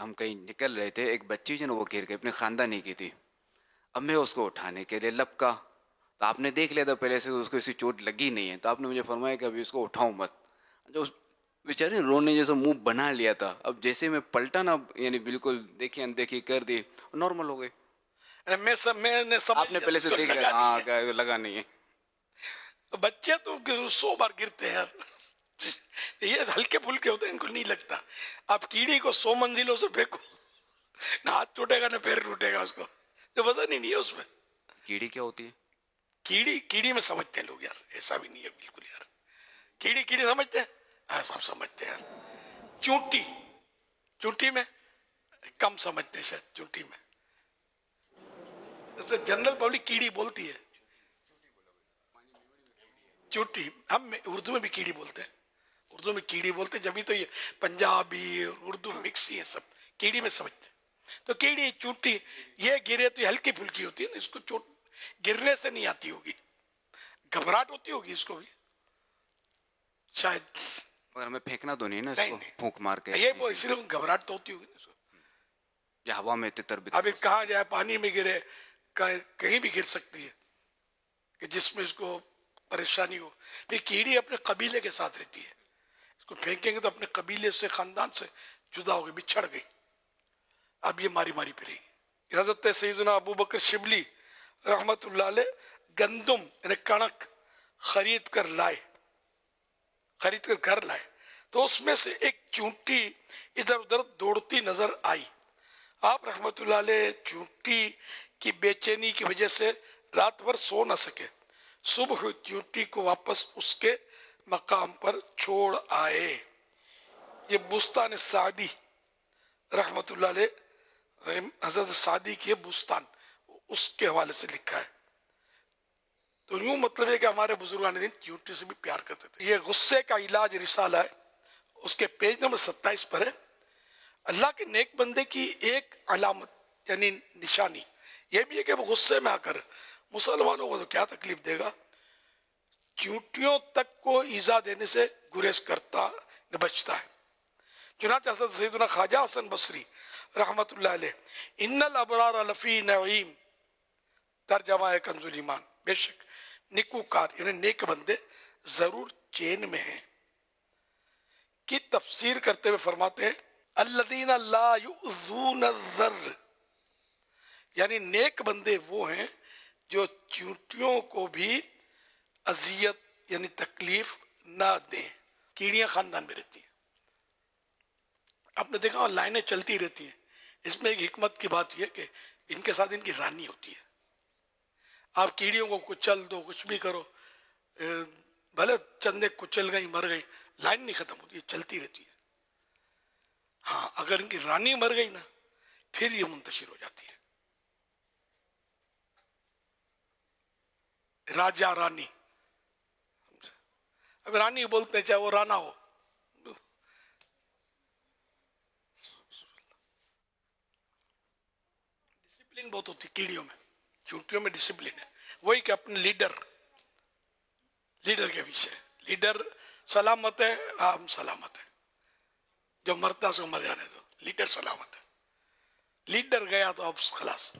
ہم کہیں نکل رہے تھے, ایک بچی جو نا وہ گر گئی, اپنے خاندانی کی تھی. اب میں اس کو اٹھانے کے لیے لپکا, تو آپ نے دیکھ لیا تھا پہلے سے اس کو اسی چوٹ لگی نہیں ہے, تو آپ نے مجھے فرمایا کہ ابھی اس کو اٹھاؤں مت. جو بیچارے رونے جیسا منہ بنا لیا تھا, اب جیسے میں پلٹا نا, یعنی بالکل دیکھی اندیکھی کر دی, نارمل ہو گئی. میں نے آپ نے پہلے سے دیکھ لیا, ہاں لگا نہیں ہے. بچے تو 100 بار گرتے ہیں یار, یہ ہلکے پھلکے ہوتے ہیں, ان کو نہیں لگتا. آپ کیڑی کو 100 منزلوں سے پھینکو, نہ ہاتھ ٹوٹے گا نہ پیر ٹوٹے گا, اس کو جو وزن ہی نہیں ہے اس میں. کیڑی کیا ہوتی ہے؟ کیڑی میں سمجھتے ہیں لوگ یار, ایسا بھی نہیں ہے بالکل یار. کیڑی سمجھتے ہیں, ہاں سب سمجھتے ہیں یار. چونٹی میں کم سمجھتے ہیں شاید, چونٹی میں جنرل پبلک کیڑی بولتی ہے. چونٹی ہم اردو میں بھی کیڑی بولتے ہیں, اردو میں کیڑی بولتے ہیں, جبھی تو یہ پنجابی اور اردو مکس ہی ہے سب, کیڑی میں سمجھتے ہیں. تو کیڑی چونٹی یہ گرے تو یہ ہلکی پھلکی ہوتی ہے, اس کو چوٹ گرنے سے نہیں آتی ہوگی, گھبراہٹ ہوتی ہوگی اس کو بھی شاید. اور ہمیں پھینکنا تو نہیں نا اس کو, پھونک مار کے, یہ اس لیے گھبراہٹ تو ہوتی ہوگی اس کو. یا ہوا میں تتر بھی, ابھی کہاں جائے, پانی میں گرے, کہیں بھی گر سکتی ہے, کہ جس میں اس کو پریشانی ہو. پھر کیڑی اپنے قبیلے کے ساتھ رہتی ہے, اس کو پھینکیں گے تو اپنے قبیلے سے, خاندان سے جدا ہو گئی, بچھڑ گئی. اب یہ ماری پھرے گی. حضرت سیدنا ابو بکر شبلی رحمت اللہ علیہ گندم یعنی کنک خرید کر گھر لائے, تو اس میں سے ایک چونٹی ادھر ادھر دوڑتی نظر آئی. آپ رحمت اللہ علیہ چونٹی کی بے چینی کی وجہ سے رات بھر سو نہ سکے. صبح چونٹی کو واپس اس کے مقام پر چھوڑ آئے. یہ بستان سعدی رحمت اللہ علیہ, حضرت سعدی کی بستان, اس کے حوالے سے لکھا ہے. تو یوں مطلب ہے کہ ہمارے بزرگان دین چونٹی سے بھی پیار کرتے تھے. یہ غصے کا علاج رسالہ ہے, اس کے پیج نمبر 27 پر ہے. اللہ کے نیک بندے کی ایک علامت یعنی نشانی یہ بھی ہے کہ وہ غصے میں آ کر مسلمانوں کو تو کیا تکلیف دے گا, چونٹیوں تک کو ایذا دینے سے گریز کرتا بچتا ہے. چنانچہ حضرت سیدنا خواجہ حسن بصری رحمت اللہ علیہ, ان الابرار لفی نعیم, ترجمہ ہے کنز الایمان, بے شک نیکوکار یعنی نیک بندے ضرور چین میں ہیں, کی تفسیر کرتے ہوئے فرماتے ہیں الذین لا یؤذون الذر, یعنی نیک بندے وہ ہیں جو چونٹیوں کو بھی اذیت یعنی تکلیف نہ دیں. کیڑیاں خاندان میں رہتی ہیں, آپ نے دیکھا لائنیں چلتی رہتی ہیں. اس میں ایک حکمت کی بات یہ کہ ان کے ساتھ ان کی رانی ہوتی ہے. آپ کیڑیوں کو کچل دو, کچھ بھی کرو, بھلے چندے کچل گئی مر گئی, لائن نہیں ختم ہوتی, چلتی رہتی ہے. ہاں اگر ان کی رانی مر گئی نا پھر یہ منتشر ہو جاتی ہے. راجہ رانی, اب رانی بولتے ہیں چاہے وہ رانا ہو. ڈسپلن بہت ہوتی کیڑیوں میں, چونٹیوں میں ڈسپلن ہے. وہی کہ اپنے لیڈر کے پیچھے, لیڈر سلامت ہے, ہم سلامت ہے, جو مرتا سو مر جانے دو, لیڈر سلامت ہے. لیڈر گیا تو اب خلاص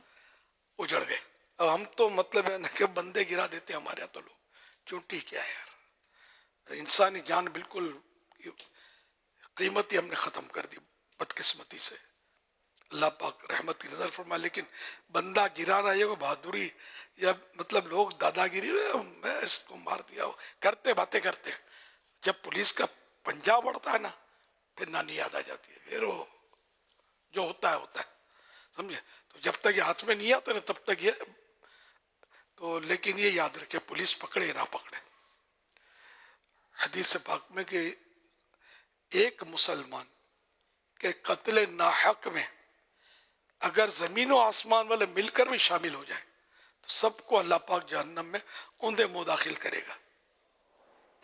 اجڑ گئے. اب ہم تو مطلب ہے نا کہ بندے گرا دیتے ہیں ہمارے یہاں تو لوگ. چونٹی کیا ہے یار, انسانی جان بالکل قیمت ہی ہم نے ختم کر دی بدقسمتی سے. اللہ پاک رحمت کی نظر فرما. لیکن بندہ گرانا یہ بہادری یا مطلب لوگ دادا گیری, میں اس کو مار دیا کرتے باتیں کرتے ہیں. جب پولیس کا پنجا بڑھتا ہے نا پھر نانی یاد آ جاتی ہے, پھر وہ جو ہوتا ہے سمجھے. تو جب تک یہ ہاتھ میں نہیں آتا نا تب تک یہ تو, لیکن یہ یاد رکھے پولیس پکڑے نہ پکڑے. حدیث پاک میں کہ ایک مسلمان کے قتل ناحق میں اگر زمین و آسمان والے مل کر بھی شامل ہو جائیں تو سب کو اللہ پاک جہنم میں اوندے منہ داخل کرے گا.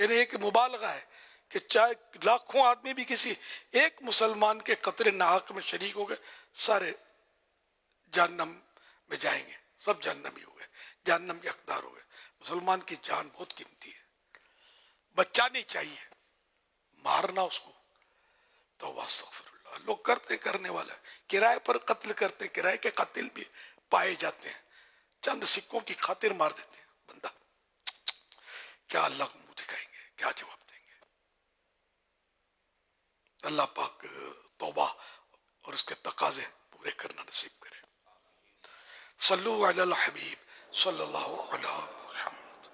یعنی ایک مبالغہ ہے کہ چاہے لاکھوں آدمی بھی کسی ایک مسلمان کے قتل ناحق میں شریک ہو گئے, سارے جہنم میں جائیں گے, سب جہنمی ہو گئے, جہنم کے حقدار ہو گئے. مسلمان کی جان بہت قیمتی ہے, بچانی چاہیے, مارنا اس کو. تو استغفر اللہ. لوگ کرتے ہیں، کرنے والا کرائے پر قتل کرتے ہیں، کرائے کے قاتل بھی پائے جاتے ہیں، چند سکوں کی خاطر مار دیتے ہیں بندہ. کیا اللہ کو منہ دکھائیں گے، کیا جواب دیں گے؟ اللہ پاک توبہ اور اس کے تقاضے پورے کرنا نصیب کرے. صلو علی الحبیب صلی اللہ علیہ محمد.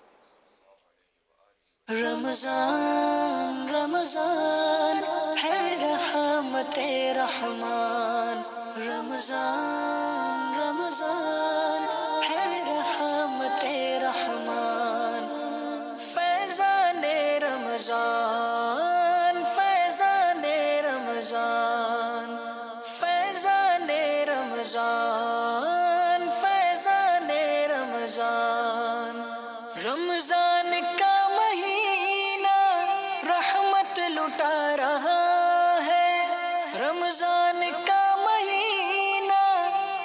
رمضان رمضان ہے رحمت رحمان، رمضان رمضان ہے رحمت رحمان، فیضان رمضان فیضان رمضان فیضان رمضان فیضان رمضان. رمضان کا مہینہ رحمت لٹا رہا ہے، رمضان کا مہینہ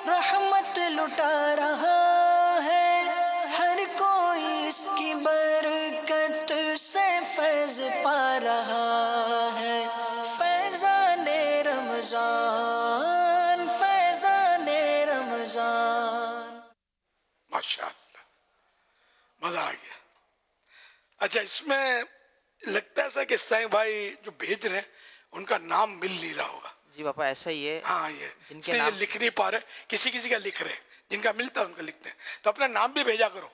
رحمت لٹا رہا ہے، ہر کوئی اس کی برکت سے فیض پا رہا ہے، فیضان رمضان فیضان رمضان. ماشاءاللہ مزہ آ گیا. اچھا اس میں لگتا ہے کہ سائیں بھائی جو بھیج رہے ہیں ان کا نام مل نہیں رہا ہوگا. جی باپا ایسا ہی ہے. ہاں یہ جن اس کے لیے نام یہ لکھ نہیں پا رہے، کسی کسی کا لکھ رہے ہیں، جن کا ملتا ہے ان کا لکھتے ہیں. تو اپنا نام بھی بھیجا کرو،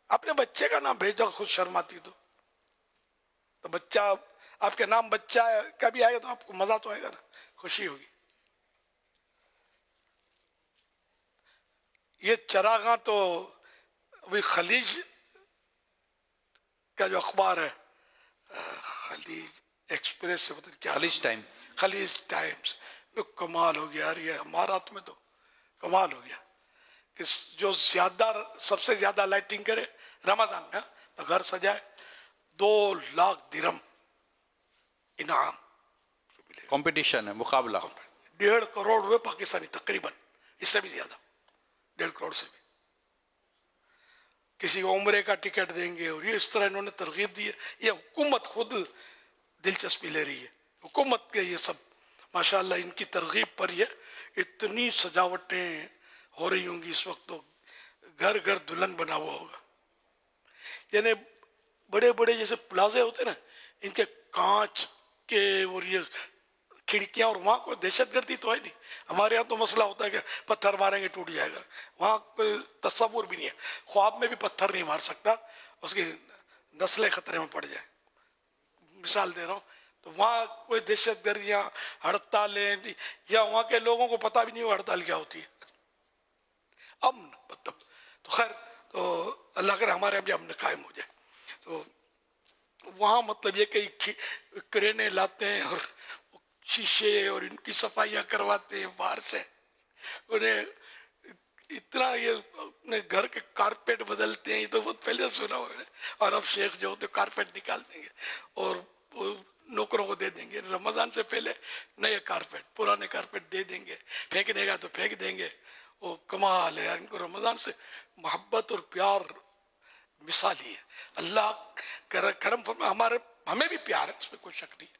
اپنے بچے کا نام بھیجو. خود شرم آتی تو بچہ آپ کے نام بچہ کا بھی آئے گا تو آپ کو مزہ تو آئے گا نا، خوشی ہوگی. یہ چراغاں تو ابھی خلیج کا جو اخبار ہے خلیج ایکسپریس سے پتہ نہیں کیا خلیج ٹائم، خلیج ٹائمز، کمال ہو گیا یار. یہ ہمارا میں تو کمال ہو گیا کہ جو زیادہ سب سے زیادہ لائٹنگ کرے رمضان میں گھر سجائے 2 لاکھ درہم انعام. کمپٹیشن ہے، مقابلہ. 1.5 کروڑ روپے پاکستانی تقریباً، اس سے بھی زیادہ، 1.5 کروڑ سے بھی. کسی کو عمرے کا ٹکٹ دیں گے، اور یہ اس طرح انہوں نے ترغیب دی ہے. یہ حکومت خود دلچسپی لے رہی ہے، حکومت کے یہ سب ماشاءاللہ ان کی ترغیب پر یہ اتنی سجاوٹیں ہو رہی ہوں گی اس وقت. تو گھر گھر دلہن بنا ہوا ہوگا. یعنی بڑے بڑے جیسے پلازے ہوتے نا، ان کے کانچ کے اور یہ کھڑکیاں، اور وہاں کوئی دہشت گردی تو ہے نہیں. ہمارے یہاں تو مسئلہ ہوتا ہے کہ پتھر ماریں گے ٹوٹ جائے گا، وہاں کوئی تصور بھی نہیں ہے. خواب میں بھی پتھر نہیں مار سکتا، اس کی نسلیں خطرے میں پڑ جائیں. مثال دے رہا ہوں. تو وہاں کوئی دہشت گردیاں، ہڑتالیں، یا وہاں کے لوگوں کو پتہ بھی نہیں ہو ہڑتال کیا ہوتی ہے. امن مطلب تو خیر، تو اللہ کرے ہمارے یہاں بھی امن قائم ہو جائے. تو وہاں مطلب یہ کہ کرینے لاتے ہیں اور شیشے اور ان کی صفائیاں کرواتے ہیں باہر سے. انہیں اتنا یہ اپنے گھر کے کارپیٹ بدلتے ہیں، یہ تو بہت پہلے سنا ہوا ہے. اور اب شیخ جو ہوتے کارپیٹ نکال دیں گے اور نوکروں کو دے دیں گے. رمضان سے پہلے نئے کارپیٹ، پرانے کارپیٹ دے دیں گے. پھینکنے کا تو پھینک دیں گے. وہ کمال ہے یار. ان کو رمضان سے محبت اور پیار مثال ہی ہے. اللہ کرم فرما. ہمیں بھی پیار ہے، اس میں کوئی شک نہیں ہے.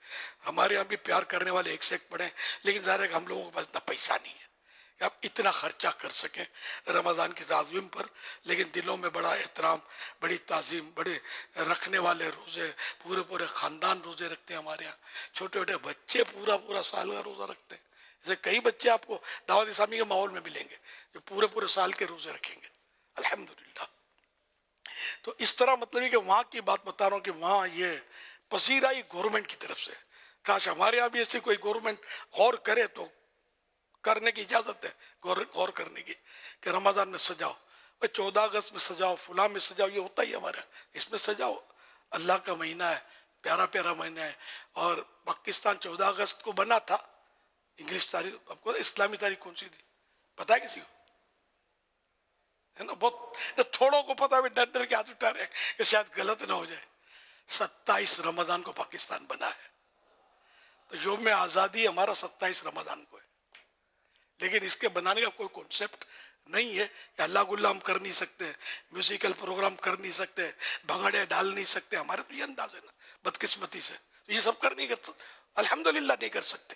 ہمارے یہاں بھی پیار کرنے والے ایک سے ایک پڑے ہیں، لیکن ظاہر ہے کہ ہم لوگوں کے پاس اتنا پیسہ نہیں ہے کہ آپ اتنا خرچہ کر سکیں رمضان کی تعظیم پر. لیکن دلوں میں بڑا احترام، بڑی تعظیم، بڑے رکھنے والے روزے، پورے پورے خاندان روزے رکھتے ہیں. ہمارے یہاں چھوٹے چھوٹے بچے پورا سال کا روزہ رکھتے ہیں. جیسے کئی بچے آپ کو دعوت اسلامی کے ماحول میں ملیں گے جو پورے سال کے روزے رکھیں گے الحمدللہ. تو اس طرح مطلب ہے کہ وہاں کی بات بتا رہا ہوں کہ وہاں یہ پذیرائی گورنمنٹ کی طرف سے. کاش ہمارے یہاں بھی ایسی کوئی گورنمنٹ غور کرے تو کرنے کی اجازت ہے، غور کرنے کی کہ رمضان میں سجاؤ، 14 اگست میں سجاؤ، فلاں میں سجاؤ. یہ ہوتا ہی ہمارے یہاں، اس میں سجاؤ. اللہ کا مہینہ ہے، پیارا پیارا مہینہ ہے. اور پاکستان 14 اگست کو بنا تھا. انگلش تاریخ آپ کو اسلامی تاریخ کون سی تھی پتا ہے کسی کو؟ ہے نا، بہت تھوڑوں کو پتا ہے، ڈر کے ہاتھ اٹھا رہے ہیں کہ شاید غلط نہ ہو جائے. 27 رمضان کو پاکستان بنا ہے. تو یوم آزادی ہمارا 27 رمضان کو ہے. لیکن اس کے بنانے کا کوئی کانسیپٹ نہیں ہے کہ اللہ گلہ ہم کر نہیں سکتے، میوزیکل پروگرام کر نہیں سکتے، بھنگڑے ڈال نہیں سکتے. ہمارے تو یہ انداز ہے نا بدقسمتی سے، تو یہ سب کر نہیں کرتے الحمدللہ، نہیں کر سکتے.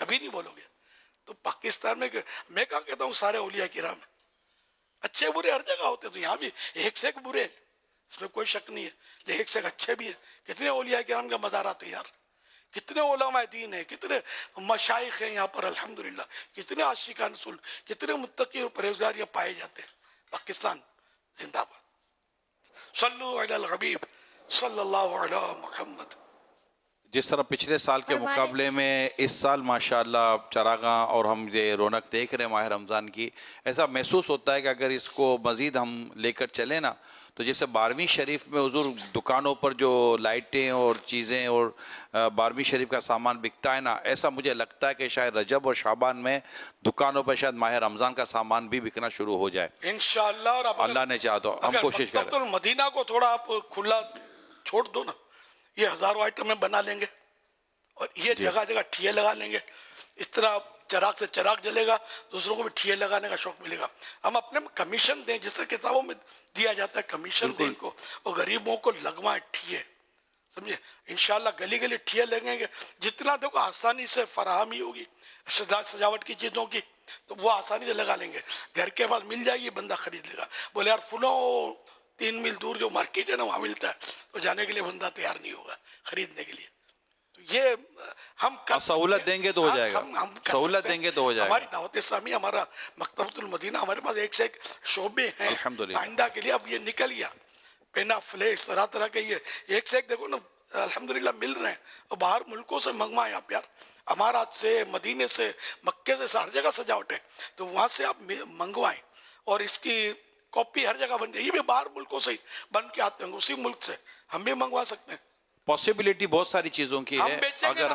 کبھی نہیں بولو گے. تو پاکستان میں میں کہا کہتا ہوں سارے اولیاء کرام اچھے برے ہر جگہ ہوتے, تو یہاں بھی ایک سے ایک برے ہیں, اس میں کوئی شک نہیں ہے, لیکن ایک سے ایک اچھے بھی ہیں. کتنے اولیاء کرام کا مزارات ہیں یار, کتنے علماء دین ہیں, کتنے مشائخ ہیں یہاں پر الحمدللہ, کتنے عاشقان رسول, کتنے متقی اور پرہیزگار یہاں پائے جاتے ہیں. پاکستان زندہ باد. صلو علی الحبیب صلی اللہ علی محمد. جس طرح پچھلے سال کے مقابلے میں اس سال ماشاءاللہ چراغاں اور ہم یہ رونق دیکھ رہے ہیں ماہ رمضان کی, ایسا محسوس ہوتا ہے کہ اگر اس کو مزید ہم لے کر چلیں نا, تو جیسے 12ویں شریف میں حضور دکانوں پر جو لائٹیں اور چیزیں اور 12ویں شریف کا سامان بکتا ہے نا, ایسا مجھے لگتا ہے کہ شاید رجب اور شعبان میں دکانوں پر شاید ماہ رمضان کا سامان بھی بکنا شروع ہو جائے انشاءاللہ. اور اللہ نے چاہا تو ہم کوشش کریں. مکتبۃ المدینہ کو تھوڑا آپ کھلا چھوڑ دو نا, یہ ہزاروں آئٹمیں بنا لیں گے اور یہ جگہ جگہ ٹھیے لگا لیں گے. اس طرح چراغ سے چراغ جلے گا, دوسروں کو بھی ٹھیے لگانے کا شوق ملے گا. ہم اپنے کمیشن دیں, جس طرح کتابوں میں دیا جاتا ہے کمیشن دیں ان کو, اور غریبوں کو لگوائیں ٹھیے, سمجھے. انشاءاللہ گلی گلی ٹھیے لگیں گے. جتنا دیکھو آسانی سے فراہمی ہوگی سجاوٹ کی چیزوں کی, تو وہ آسانی سے لگا لیں گے. گھر کے پاس مل جائے گی, بندہ خرید لے گا. بولے یار فلوں 3 میل دور جو مارکیٹ ہے نا وہاں ملتا ہے, تو جانے کے لیے بندہ تیار نہیں ہوگا خریدنے کے لیے. یہ ہم سہولت دیں گے تو ہو جائے گا, سہولت دیں گے تو ہو جائے گا. ہماری دعوت اسلامی, ہمارا مکتبۃ المدینہ, ہمارے پاس ایک سے ایک شعبے ہیں آئندہ کے لیے. اب یہ نکل گیا پینا فلیش طرح طرح کے, یہ ایک سے ایک دیکھو نا الحمدللہ مل رہے ہیں. اور باہر ملکوں سے منگوائیں آپ یار, امارات سے, مدینے سے, مکے سے, ہر جگہ سجاوٹ ہے, تو وہاں سے آپ منگوائیں اور اس کی کاپی ہر جگہ بن جائے. یہ بھی باہر ملکوں سے ہی بن کے آتے ہیں, اسی ملک سے ہم بھی منگوا سکتے ہیں. پاسبلٹی بہت ساری چیزوں کی ہے, اگر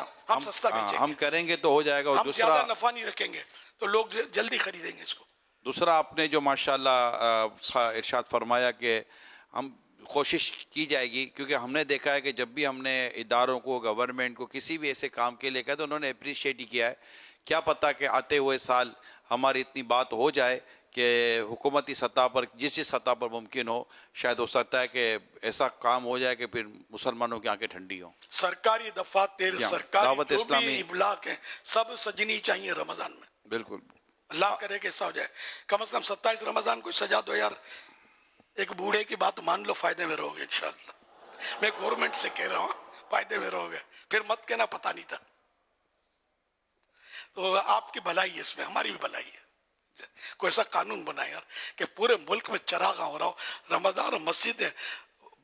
ہم کریں گے تو ہو جائے گا. اور ہم زیادہ نفع نہیں رکھیں گے تو لوگ جلدی خریدیں گے اس کو. دوسرا آپ نے جو ماشاءاللہ ارشاد فرمایا کہ ہم کوشش کی جائے گی, کیونکہ ہم نے دیکھا ہے کہ جب بھی ہم نے اداروں کو, گورنمنٹ کو کسی بھی ایسے کام کے لیے کہا تو انہوں نے اپریشیٹ ہی کیا ہے. کیا پتہ کہ آتے ہوئے سال ہماری اتنی بات ہو جائے کہ حکومتی سطح پر, جس سطح پر ممکن ہو, شاید ہو سکتا ہے کہ ایسا کام ہو جائے کہ پھر مسلمانوں کی آنکھیں ٹھنڈی ہوں. سرکاری دفاتر, سرکاری جو بھی ابلاغ ہیں, سب سجنی چاہیے رمضان میں. بالکل, اللہ کرے کہ ایسا ہو جائے. کم از کم 27 رمضان کو سجا دو یار. ایک بوڑھے کی بات مان لو, فائدے میں رہو گے انشاءاللہ. میں گورنمنٹ سے کہہ رہا ہوں, فائدے میں رہو گے. پھر مت کہنا پتہ نہیں تھا. تو آپ کی بھلائی ہے اس میں, ہماری بھی بھلائی ہے. کوئی ایسا قانون بنائے یار کہ پورے ملک میں چراغاں ہو رہا ہو, رمضان اور مسجدیں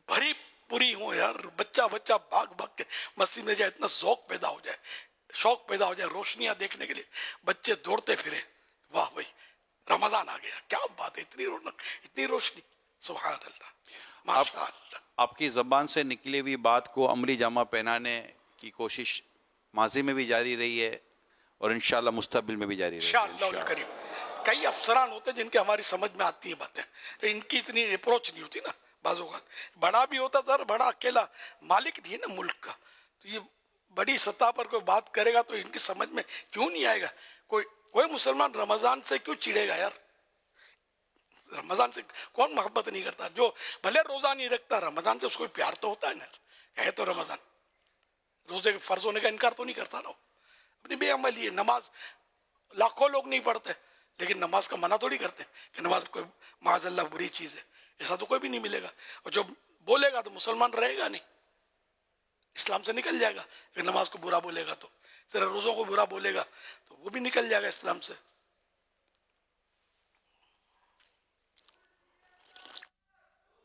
بھری پوری ہوں یار, بچہ بچہ بھاگ بھاگ کے مسجد میں جائے, اتنا ذوق پیدا ہو جائے, شوق پیدا ہو جائے روشنیاں دیکھنے کے لیے, بچے دوڑتے پھرے, واہ بھائی رمضان آ گیا, کیا بات ہے, اتنی رونق, اتنی روشنی, سبحان اللہ, ماشاء اللہ. آپ کی زبان سے نکلی ہوئی بات کو عملی جامہ پہنانے کی کوشش ماضی میں بھی جاری رہی ہے اور انشاءاللہ مستقبل میں بھی جاری رہے گی انشاءاللہ الکریم. کئی افسران ہوتے ہیں جن کے ہماری سمجھ میں آتی ہیں باتیں, ان کی اتنی اپروچ نہیں ہوتی نا بعض اوقات. بڑا بھی ہوتا تھا, بڑا اکیلا مالک نہیں ہے نا ملک کا, تو یہ بڑی سطح پر کوئی بات کرے گا تو ان کی سمجھ میں کیوں نہیں آئے گا. کوئی مسلمان رمضان سے کیوں چڑے گا یار, رمضان سے کون محبت نہیں کرتا. جو بھلے روزہ نہیں رکھتا, رمضان سے اس کو پیار تو ہوتا ہے نا, ہے تو رمضان, روزے کے فرض ہونے کا انکار تو نہیں کرتا نا. اپنی بے عملی ہے. نماز لاکھوں لوگ نہیں پڑھتے, لیکن نماز کا منع تھوڑی کرتے کہ نماز کوئی معاذ اللہ بری چیز ہے, ایسا تو کوئی بھی نہیں ملے گا. اور جو بولے گا تو مسلمان رہے گا نہیں, اسلام سے نکل جائے گا. اگر نماز کو برا بولے گا, تو صرف روزوں کو برا بولے گا تو وہ بھی نکل جائے گا اسلام سے.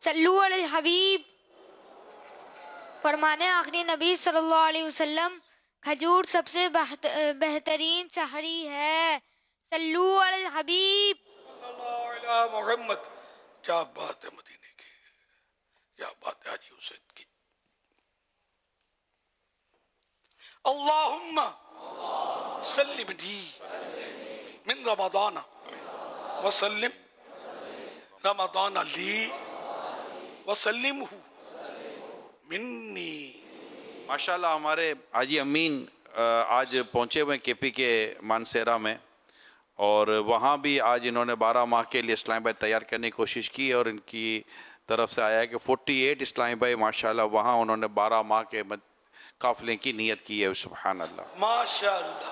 صلو علی الحبیب. فرمانے آخری نبی صلی اللہ علیہ وسلم, کھجور سب سے بہترین سحری ہے. صلو علی الحبیب صلی اللہ علی محمد. کیا بات ہے مدینے کی, کیا بات ہے حاجی حسین کی. اللہم سلمنی من رمضان وسلم رمضان لی وسلمہ منی. ماشاءاللہ ہمارے حاجی امین آج پہنچے ہوئے کے پی کے مانسیرا میں, اور وہاں بھی آج انہوں نے 12 ماہ کے لیے اسلام بھائی تیار کرنے کی کوشش کی, اور ان کی طرف سے آیا ہے کہ 48 اسلام بھائی ماشاءاللہ وہاں انہوں نے 12 ماہ کے قافلے کی نیت کی ہے. سبحان اللہ, ماشاءاللہ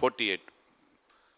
48।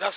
10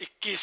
21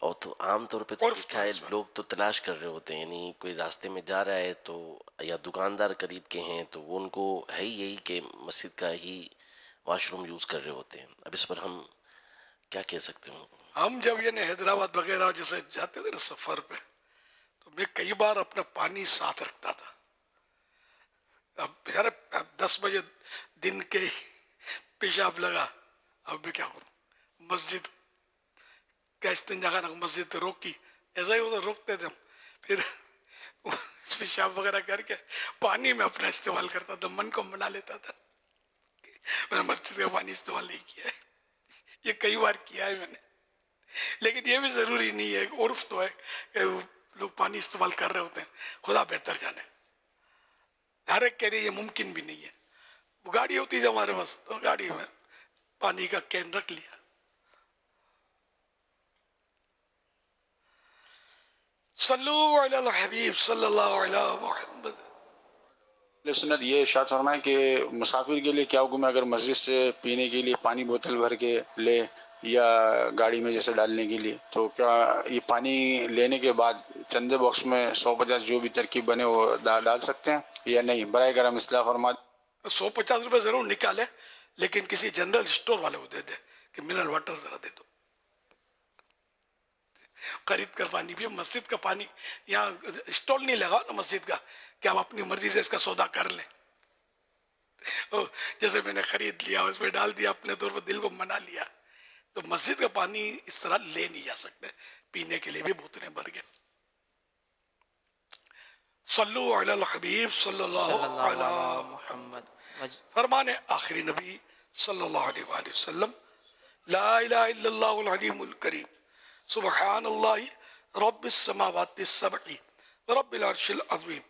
اور تو عام طور پہ تو دیکھا ہے لوگ تو تلاش کر رہے ہوتے ہیں، یعنی کوئی راستے میں جا رہا ہے تو یا دکاندار قریب کے ہیں تو وہ ان کو ہے ہی یہی کہ مسجد کا ہی واش روم یوز کر رہے ہوتے ہیں. اب اس پر ہم کیا کہہ سکتے ہیں؟ ہم جب یہ حیدرآباد وغیرہ جیسے جاتے تھے نا سفر پہ، تو میں کئی بار اپنا پانی ساتھ رکھتا تھا. اب یار 10 بجے دن کے پیشاب لگا، اب میں کیا کروں؟ مسجد کا استنجا کرنا، مسجد پہ روکی، ایسا ہی ادھر روکتے تھے ہم. پھر پیشاب وغیرہ کر کے پانی میں اپنا استعمال کرتا تھا، من کو منا لیتا تھا. میں نے مسجد کا پانی استعمال نہیں کیا ہے، یہ کئی بار کیا ہے میں نے. لیکن یہ بھی ضروری نہیں ہے، عرف تو ہے کہ لوگ پانی استعمال کر رہے ہوتے ہیں، خدا بہتر جانے. ہر ایک کہہ رہے یہ ممکن بھی نہیں ہے. گاڑی ہوتی ہے ہمارے پاس تو گاڑی میں پانی کا کین رکھ لیا. صلو علی الحبیب صلی اللہ علیہ محمد. سنت یہ ارشاد فرمائے کہ مسافر کے لیے کیا حکم ہے اگر مسجد سے پینے کے لیے پانی بوتل بھر کے لے یا گاڑی میں جیسے ڈالنے کے لیے، تو کیا یہ پانی لینے کے بعد چندے باکس میں 150 جو بھی ترکیب بنے وہ ڈال سکتے ہیں یا نہیں؟ برائے کرم اصلاح فرما. 150 روپے ضرور نکالے، لیکن کسی جنرل اسٹور والے کو دے دے کہ منرل واٹر ذرا دے دو. خرید کر پانی بھی، مسجد کا پانی یہاں اسٹال نہیں لگا نا مسجد کا کہ آپ اپنی مرضی سے اس کا سودا کر لیں. جیسے میں نے خرید لیا، اس میں ڈال دیا، اپنے طور پر دل کو منا لیا. تو مسجد کا پانی اس طرح لے نہیں جا سکتے، پینے کے لیے بھی بوتلیں بھر گئے. صلو علی الحبیب صلی اللہ علی محمد. فرمان آخری نبی صلی اللہ علیہ وآلہ وسلم، لا الہ الا اللہ العلیم الکریم سبحان اللہ رب السماوات السبع ورب العرش العظیم.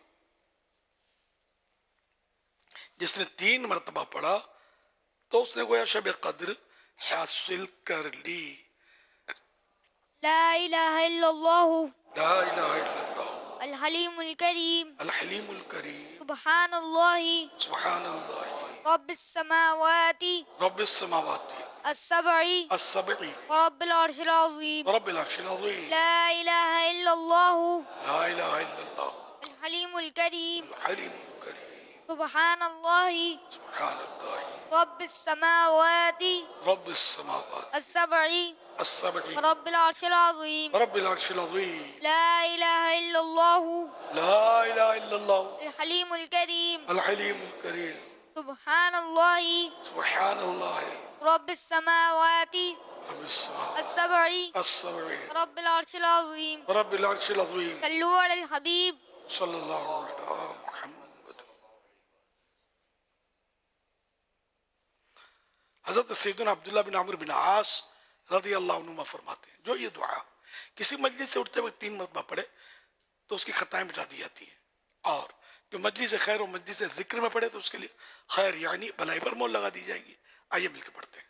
جس نے 3 مرتبہ پڑھا تو اس نے گویا شب قدر حاصل کر لی. لا الہ الا اللہ لا الہ الا اللہ الحلیم الکریم الحلیم الکریم سبحان اللہ سبحان اللہ رب السماوات رب السماوات السبع السبع ورب العرش العظیم ورب العرش العظیم. لا الہ الا اللہ لا الہ الا اللہ الحلیم الکریم الحلیم الکریم سبحان اللہ سبحان اللہ رب السماوات رب السماوات السبع السبع ورب العرش العظیم ورب العرش العظیم. لا الہ الا اللہ لا الہ الا اللہ الحلیم الکریم الحلیم الکریم سبحان اللہ سبحان اللہ رب السماوات رب السماوات السبع السبع رب العرش العظیم. رب العرش العظیم. صلو علی الحبیب صلی اللہ علیہ محمد. حضرت سیدنا عبداللہ بن عمرو بن عاص رضی اللہ عنہما فرماتے ہیں، جو یہ دعا کسی مجلس سے اٹھتے وقت 3 مرتبہ پڑھے تو اس کی خطائیں مٹا دی جاتی ہیں، اور جو مجلس خیر و مجلس ذکر میں پڑھے تو اس کے لیے خیر یعنی بھلائی پر مول لگا دی جائے گی. آئیے مل کے پڑھتے ہیں.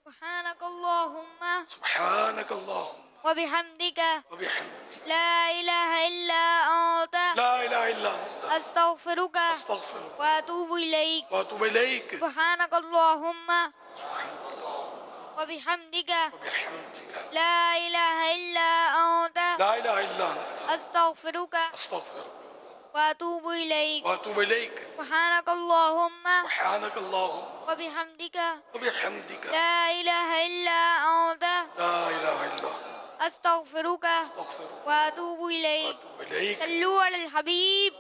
سبحانک اللہم سبحانک اللہم وبحمدک وبحمدک لا الہ الا انت لا الہ الا انت استغفرک استغفرک واتوب الیک. واتوب الیک. سبحانک اللہم وبحمدک وبحمدک لا الہ الا انت لا الہ الا انت استغفرک استغفرک واتوب الیک. واتوب الیک. سبحانک اللہم سبحانک اللہم وبحمدک وبحمدک لا الہ الا انت لا الہ الا انت استغفرک واتوب الیک. صلو علی الحبیب.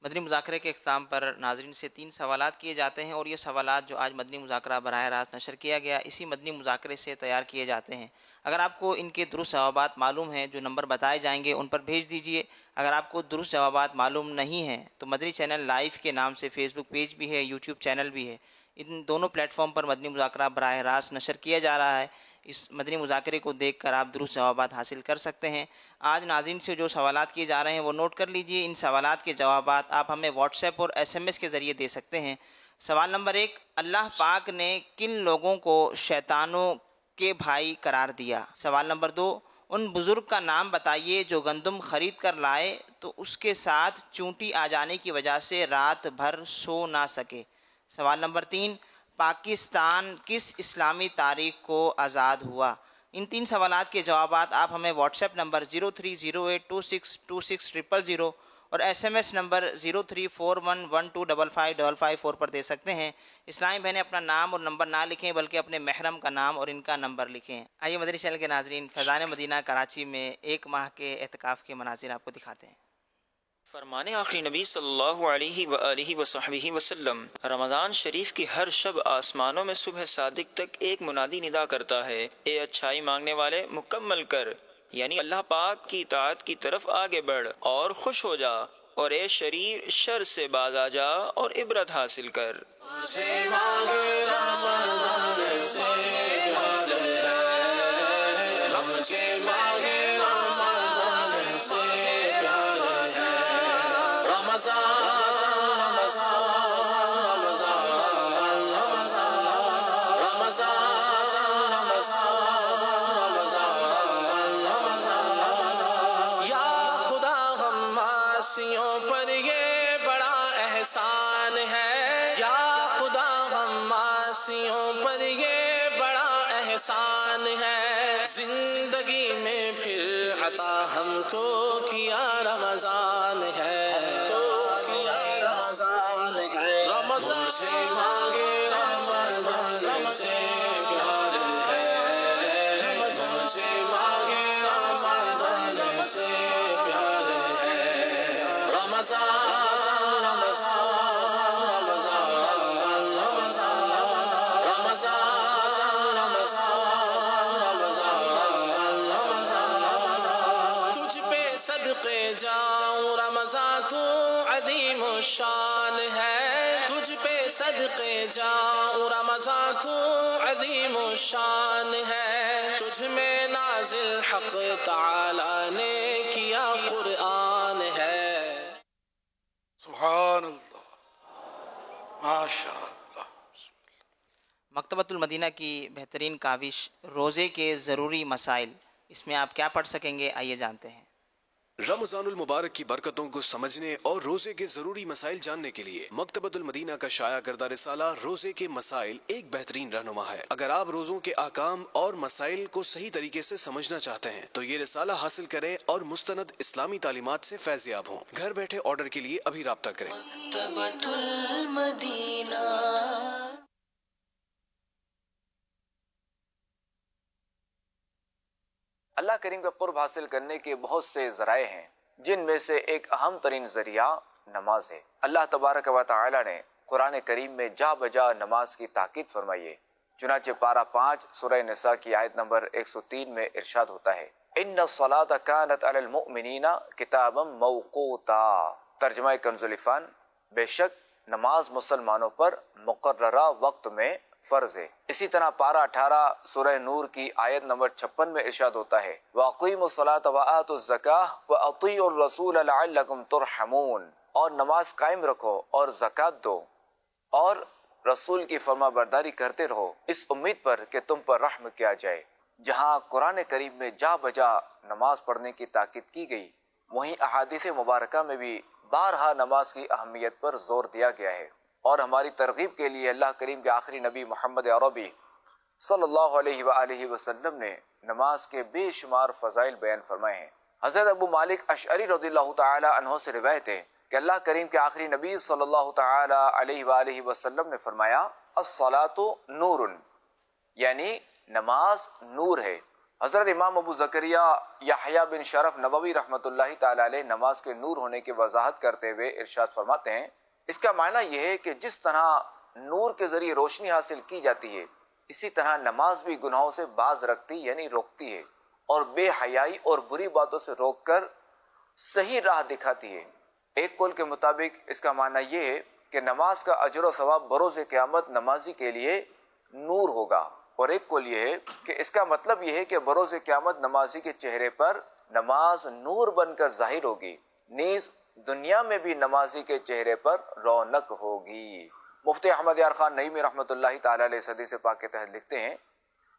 مدنی مذاکرے کے اختتام پر ناظرین سے 3 سوالات کیے جاتے ہیں، اور یہ سوالات جو آج مدنی مذاکرہ براہ راست نشر کیا گیا اسی مدنی مذاکرے سے تیار کیے جاتے ہیں. اگر آپ کو ان کے درست جوابات معلوم ہیں جو نمبر بتائے جائیں گے ان پر بھیج دیجئے. اگر آپ کو درست جوابات معلوم نہیں ہیں تو مدنی چینل لائیو کے نام سے فیس بک پیج بھی ہے، یوٹیوب چینل بھی ہے، ان دونوں پلیٹ فارم پر مدنی مذاکرہ براہ راست نشر کیا جا رہا ہے. اس مدنی مذاکرے کو دیکھ کر آپ درست جوابات حاصل کر سکتے ہیں. آج ناظرین سے جو سوالات کیے جا رہے ہیں وہ نوٹ کر لیجئے. ان سوالات کے جوابات آپ ہمیں واٹس ایپ اور SMS کے ذریعے دے سکتے ہیں. سوال نمبر 1، اللہ پاک نے کن لوگوں کو شیطانوں کے بھائی قرار دیا؟ سوال نمبر 2، ان بزرگ کا نام بتائیے جو گندم خرید کر لائے تو اس کے ساتھ چونٹی آ جانے کی وجہ سے رات بھر سو نہ سکے. سوال نمبر 3، پاکستان کس اسلامی تاریخ کو آزاد ہوا؟ ان 3 سوالات کے جوابات آپ ہمیں واٹس ایپ نمبر 030826260000 اور SMS نمبر 0341125555 پر دے سکتے ہیں۔ اسلامی بہنیں اپنا نام اور نمبر نہ لکھیں بلکہ اپنے محرم کا نام اور ان کا نمبر لکھیں۔ آئیے مدنی چینل کے ناظرین، فیضان مدینہ کراچی میں 1 ماہ کے اعتکاف کے مناظر آپ کو دکھاتے ہیں۔ فرمان آخری نبی صلی اللہ علیہ وآلہ وصحبہ وسلم، رمضان شریف کی ہر شب آسمانوں میں صبح صادق تک ایک منادی ندا کرتا ہے، اے اچھائی مانگنے والے مکمل کر، یعنی اللہ پاک کی اطاعت کی طرف آگے بڑھ اور خوش ہو جا، اور اے شریر شر سے باز آ جا اور عبرت حاصل کر۔ پر یہ بڑا احسان ہے، یا خدا غماسیوں پر یہ بڑا احسان ہے، زندگی میں پھر عطا ہم کو کیا رمضان ہے، رمضان سے مانگے رمضان سے پیار ہے، رمضان سے مانگے رمضان سے پیار ہے، تجھ پہ صدقے جاؤں رمضان تو عظیم الشان ہے، تجھ پہ صدقے جاؤں رمضان تو عظیم الشان ہے، تجھ میں نازل حق تعالی نے کیا قرآن ہے۔ سبحان اللہ، ماشاء اللہ۔ مکتبۃ المدینہ کی بہترین کاوش روزے کے ضروری مسائل، اس میں آپ کیا پڑھ سکیں گے، آئیے جانتے ہیں۔ رمضان المبارک کی برکتوں کو سمجھنے اور روزے کے ضروری مسائل جاننے کے لیے مکتبۃ المدینہ کا شائع کردہ رسالہ روزے کے مسائل ایک بہترین رہنما ہے۔ اگر آپ روزوں کے احکام اور مسائل کو صحیح طریقے سے سمجھنا چاہتے ہیں تو یہ رسالہ حاصل کریں اور مستند اسلامی تعلیمات سے فیض یاب ہوں۔ گھر بیٹھے آرڈر کے لیے ابھی رابطہ کریں۔ مکتبۃ المدینہ۔ اللہ کریم کا قرب حاصل کرنے کے بہت سے ذرائع ہیں، جن میں سے ایک اہم ترین ذریعہ نماز ہے۔ اللہ تبارک و تعالی نے قرآن کریم میں جا بجا نماز کی تاکید فرمائی ہے۔ چنانچہ پارہ 5 سورہ نساء کی آیت نمبر 103 میں ارشاد ہوتا ہے، ان الصلاۃ کانت علی المؤمنین کتابا موقوتا۔ ترجمہ کنز العرفان، بے شک نماز مسلمانوں پر مقررہ وقت میں فرض ہے۔ اسی طرح پارہ 18 سورہ نور کی آیت نمبر 56 میں ارشاد ہوتا ہے، وَأَقِیمُوا الصَّلَاةَ وَآتُوا الزَّکَاةَ وَأَطِیعُوا الرَّسُولَ لَعَلَّکُمْ تُرْحَمُونَ۔ اور نماز قائم رکھو اور زکوٰۃ دو اور رسول کی فرما برداری کرتے رہو، اس امید پر کہ تم پر رحم کیا جائے۔ جہاں قرآن کریم میں جا بجا نماز پڑھنے کی تاکید کی گئی، وہیں احادیث مبارکہ میں بھی بارہا نماز کی اہمیت پر زور دیا گیا ہے، اور ہماری ترغیب کے لیے اللہ کریم کے آخری نبی محمد عربی صلی اللہ علیہ وآلہ وسلم نے نماز کے بے شمار فضائل بیان فرمائے ہیں۔ حضرت ابو مالک اشعری رضی اللہ تعالی عنہ سے روایت ہے کہ اللہ کریم کے آخری نبی صلی اللہ تعالی علیہ وآلہ وسلم نے فرمایا، الصلاۃ نور، یعنی نماز نور ہے۔ حضرت امام ابو زکریا یحییٰ بن شرف نووی رحمۃ اللہ تعالی علیہ نماز کے نور ہونے کی وضاحت کرتے ہوئے ارشاد فرماتے ہیں، اس کا معنی یہ ہے کہ جس طرح نور کے ذریعے روشنی حاصل کی جاتی ہے، اسی طرح نماز بھی گناہوں سے باز رکھتی یعنی روکتی ہے، اور بے حیائی اور بری باتوں سے روک کر صحیح راہ دکھاتی ہے۔ ایک قول کے مطابق اس کا معنی یہ ہے کہ نماز کا اجر و ثواب بروز قیامت نمازی کے لیے نور ہوگا، اور ایک قول یہ ہے کہ اس کا مطلب یہ ہے کہ بروز قیامت نمازی کے چہرے پر نماز نور بن کر ظاہر ہوگی، نیز دنیا میں بھی نمازی کے چہرے پر رونق ہوگی۔ مفتی احمد یار خان نعیمی رحمۃ اللہ تعالی علیہ حدیث پاک کے تحت لکھتے ہیں،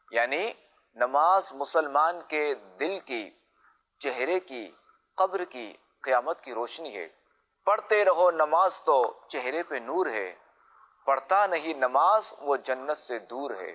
یعنی نماز مسلمان کے دل کی، چہرے کی، قبر کی، قیامت کی روشنی ہے۔ پڑھتے رہو نماز تو چہرے پہ نور ہے، پڑھتا نہیں نماز وہ جنت سے دور ہے۔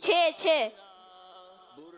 6।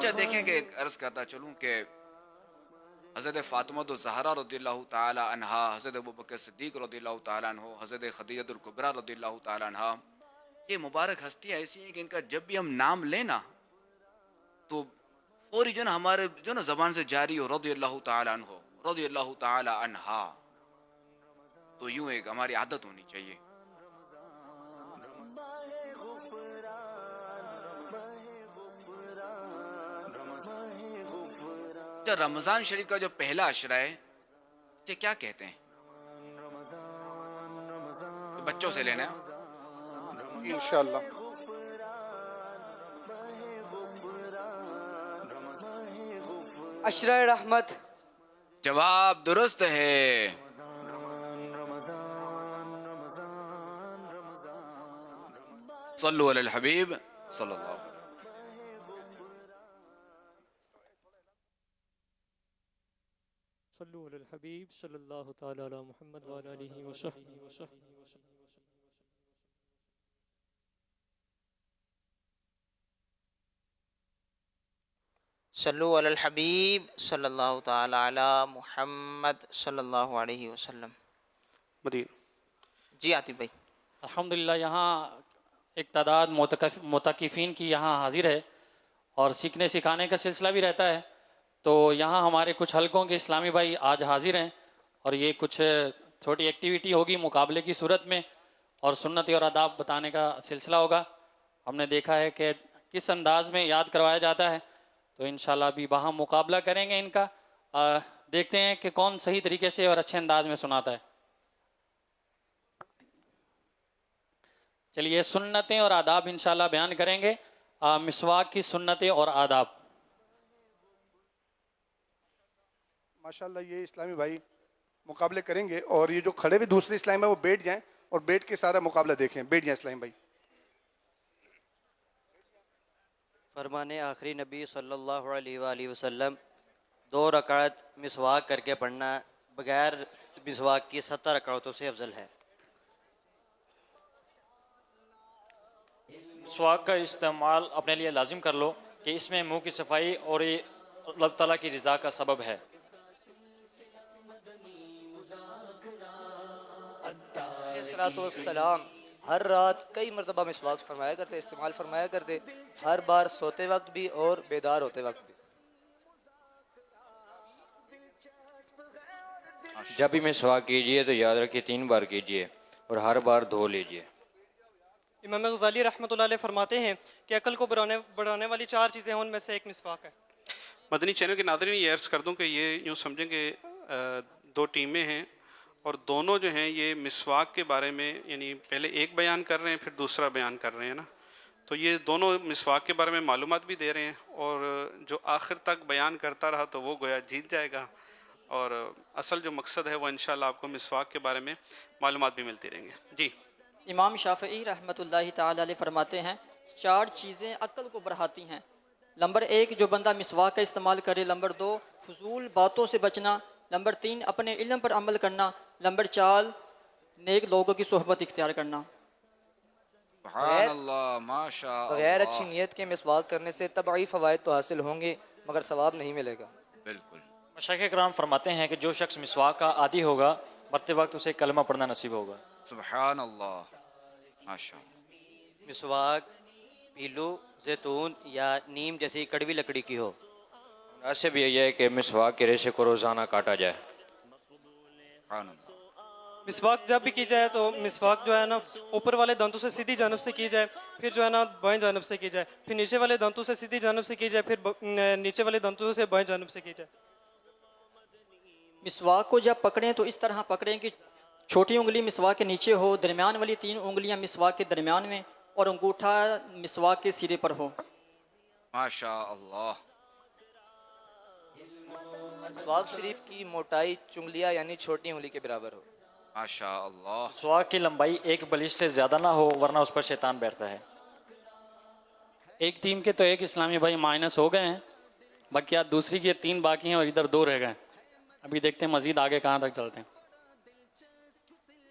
اچھا دیکھیں کہ عرض کرتا چلوں کہ حضرت فاطمہ الزہرا رضی اللہ تعالی عنہا، حضرت ابوبکر صدیق رضی اللہ تعالی عنہ، حضرت خدیجہ الکبریٰ رضی اللہ تعالی عنہا، یہ مبارک ہستیاں ایسی ہیں کہ ان کا جب بھی ہم نام لینا تو فوری جو نا ہمارے جو نا زبان سے جاری ہو رضی اللہ تعالی عنہ، رضی اللہ تعالی عنہا، تو یوں ایک ہماری عادت ہونی چاہیے. جو رمضان شریف کا جو پہلا عشرہ ہے اسے کیا کہتے ہیں؟ بچوں سے لینا ہے انشاءاللہ. عشرہ رحمت. جواب درست ہے. صلو علی الحبیب صلی اللہ علیہ وسلم. صلو علی الحبیب صلی اللہ تعالی علی محمد وعلی آلہ وصحبہ. صلو علی الحبیب صلی اللہ تعالی علی محمد صلی اللہ علیہ وسلم. جی عاطف بھائی. الحمدللہ یہاں ایک تعداد معتکفین کی یہاں حاضر ہے اور سیکھنے سکھانے کا سلسلہ بھی رہتا ہے. تو یہاں ہمارے کچھ حلقوں کے اسلامی بھائی آج حاضر ہیں اور یہ کچھ چھوٹی ایکٹیویٹی ہوگی مقابلے کی صورت میں اور سنت اور آداب بتانے کا سلسلہ ہوگا. ہم نے دیکھا ہے کہ کس انداز میں یاد کروایا جاتا ہے تو انشاءاللہ ابھی باہم مقابلہ کریں گے ان کا. دیکھتے ہیں کہ کون صحیح طریقے سے اور اچھے انداز میں سناتا ہے. چلیے سنتیں اور آداب انشاءاللہ بیان کریں گے. مسواک کی سنتیں اور آداب. ماشاءاللہ یہ اسلامی بھائی مقابلے کریں گے اور یہ جو کھڑے بھی دوسرے اسلامی بھائی وہ بیٹھ جائیں اور بیٹھ کے سارا مقابلہ دیکھیں. بیٹھ جائیں اسلامی بھائی. فرمان آخری نبی صلی اللہ علیہ وآلہ وسلم 2 رکعت مسواک کر کے پڑھنا بغیر مسواک کی 70 رکعتوں سے افضل ہے. مسواک کا استعمال اپنے لیے لازم کر لو کہ اس میں منہ کی صفائی اور یہ اللہ تعالیٰ کی رضا کا سبب ہے. والسلام ہر رات کئی مرتبہ مسواک فرمایا کرتے، استعمال فرمایا کرتے، ہر بار سوتے وقت بھی اور بیدار ہوتے وقت بھی. جب بھی مسواک کیجئے تو یاد رکھیے 3 بار کیجئے اور ہر بار دھو لیجئے. امام غزالی رحمۃ اللہ علیہ فرماتے ہیں کہ عقل کو بڑھانے والی 4 چیزیں ہیں، ان میں سے ایک مسواک ہے. مدنی چینل کے ناظرین یہ عرض کر دوں کہ یہ یوں سمجھیں کہ 2 ٹیمیں ہیں اور دونوں جو ہیں یہ مسواک کے بارے میں یعنی پہلے ایک بیان کر رہے ہیں پھر دوسرا بیان کر رہے ہیں نا. تو یہ دونوں مسواک کے بارے میں معلومات بھی دے رہے ہیں اور جو آخر تک بیان کرتا رہا تو وہ گویا جیت جائے گا. اور اصل جو مقصد ہے وہ انشاءاللہ آپ کو مسواک کے بارے میں معلومات بھی ملتی رہیں گے. جی امام شافعی رحمۃ اللہ تعالی علیہ فرماتے ہیں 4 چیزیں عقل کو بڑھاتی ہیں. نمبر 1 جو بندہ مسواک کا استعمال کرے. نمبر 2 فضول باتوں سے بچنا. نمبر 3 اپنے علم پر عمل کرنا. نمبر 4 نیک لوگوں کی صحبت اختیار کرنا. سبحان اللہ ماشاء اللہ. بغیر اچھی نیت کے مسواک کرنے سے طبعی فوائد تو حاصل ہوں گے مگر ثواب نہیں ملے گا. بالکل. مشائخ کرام فرماتے ہیں کہ جو شخص مسواک کا عادی ہوگا مرتے وقت اسے کلمہ پڑھنا نصیب ہوگا. سبحان اللہ ماشاء اللہ. مسواک پیلو، زیتون یا نیم جیسی کڑوی لکڑی کی ہو. مناسب یہی ہے کہ مسواک کے ریشے کو روزانہ کاٹا جائے. مسواک جب بھی کی جائے تو مسواک جو ہے نا اوپر والے دانتوں سے سیدھی جانب سے کی جائے، پھر جو ہے نا بائیں جانب سے کی جائے، پھر نیچے والے دانتوں سے سیدھی جانب سے کی جائے، پھر نیچے والے دانتوں سے بائیں جانب سے کی جائے. مسواک کو جب پکڑیں تو اس طرح پکڑیں کہ چھوٹی انگلی مسواک کے نیچے ہو، درمیان والی 3 انگلیاں مسواک کے درمیان میں اور انگوٹھا مسواک کے سرے پر ہو. ماشاء اللہ. مسواک شریف کی موٹائی چنگلیاں یعنی چھوٹی انگلی کے برابر ہو. ماشاء اللہ. مسواک کی لمبائی 1 بلش سے زیادہ نہ ہو ورنہ اس پر شیطان بیٹھتا ہے. ایک ٹیم کے تو ایک اسلامی بھائی مائنس ہو گئے ہیں، باقی دوسری کے 3 باقی ہیں اور ادھر 2 رہ گئے. ابھی دیکھتے ہیں مزید آگے کہاں تک چلتے ہیں.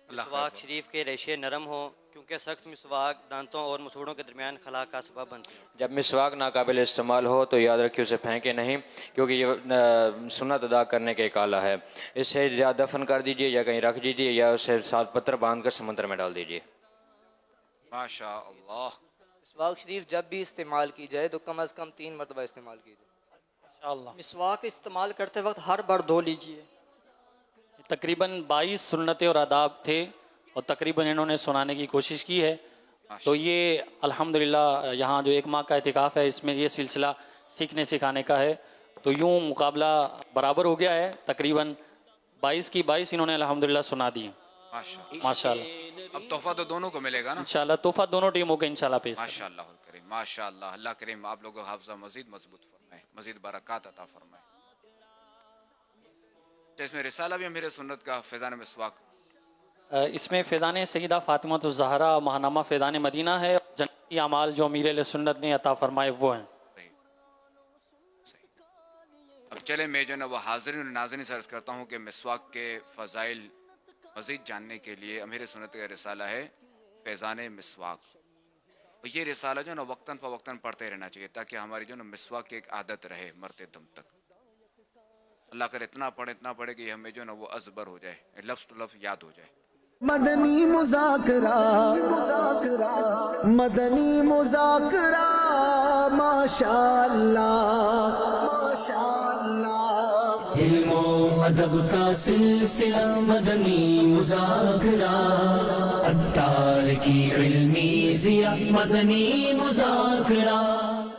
مسواک شریف کے ریشے نرم ہوں کیونکہ سخت مسواک دانتوں اور مسوڑوں کے درمیان خلا کا سبب بنتی ہے. جب مسواک ناقابل استعمال ہو تو یاد رکھیے اسے پھینکے نہیں، کیونکہ یہ سنت ادا کرنے کا ایک آلہ ہے. اسے یا دفن کر دیجئے یا کہیں رکھ دیجئے یا اسے ساتھ پتھر باندھ کر سمندر میں ڈال دیجئے. ماشاء اللہ. مسواک شریف جب بھی استعمال کی جائے تو کم از کم 3 مرتبہ استعمال کی جائے. مسواک استعمال کرتے وقت ہر بار دھو لیجئے. تقریباً 22 سنتیں اور آداب تھے اور تقریباً انہوں نے سنانے کی کوشش کی ہے. تو یہ الحمدللہ یہاں جو 1 ماہ کا اعتکاف ہے اس میں یہ سلسلہ سیکھنے سکھانے کا ہے. تو یوں مقابلہ برابر ہو گیا ہے، تقریباً 22 کی 22 انہوں نے الحمدللہ سنا دی. ماشاءاللہ. اب تحفہ تو دونوں کو ملے گا نا انشاءاللہ تحفہ دونوں ٹیموں کے انشاءاللہ پیش کریں. ماشاءاللہ کریم. ماشاءاللہ. اللہ کریم آپ لوگوں کا حافظہ مزید مضبوط فرمائے، مزید برکات عطا فرمائے. تو اس میں رسالہ بھی امیر سنت کا فیضان مسواک. اس میں فیضان سیدہ فاطمہ الزہرا ماہنامہ فیضان مدینہ ہے. جنتی اعمال جو امیر علیہ سنت نے عطا فرمائے وہ ہیں. اب چلے میں جو نا وہ حاضرین اور ناظرین سے عرض کرتا ہوں کہ مسواک کے فضائل مزید جاننے کے لیے امیر سنت کا رسالہ ہے فیضان مسواک. اور یہ رسالہ جو نا وقتاً فوقتاً پڑھتے رہنا چاہیے تاکہ ہماری جو نا مسواک کی ایک عادت رہے مرتے دم تک. اللہ کر اتنا پڑھے کہ ہمیں جو نا وہ ازبر ہو جائے، لفظ ٹو لفظ یاد ہو جائے. مدنی مذاکرہ مدنی مذاکرہ ماشاءاللہ ماشاءاللہ. علم و ادب کا سلسلہ مدنی مذاکرہ، عطار کی علمی ضیاء مدنی مذاکرہ.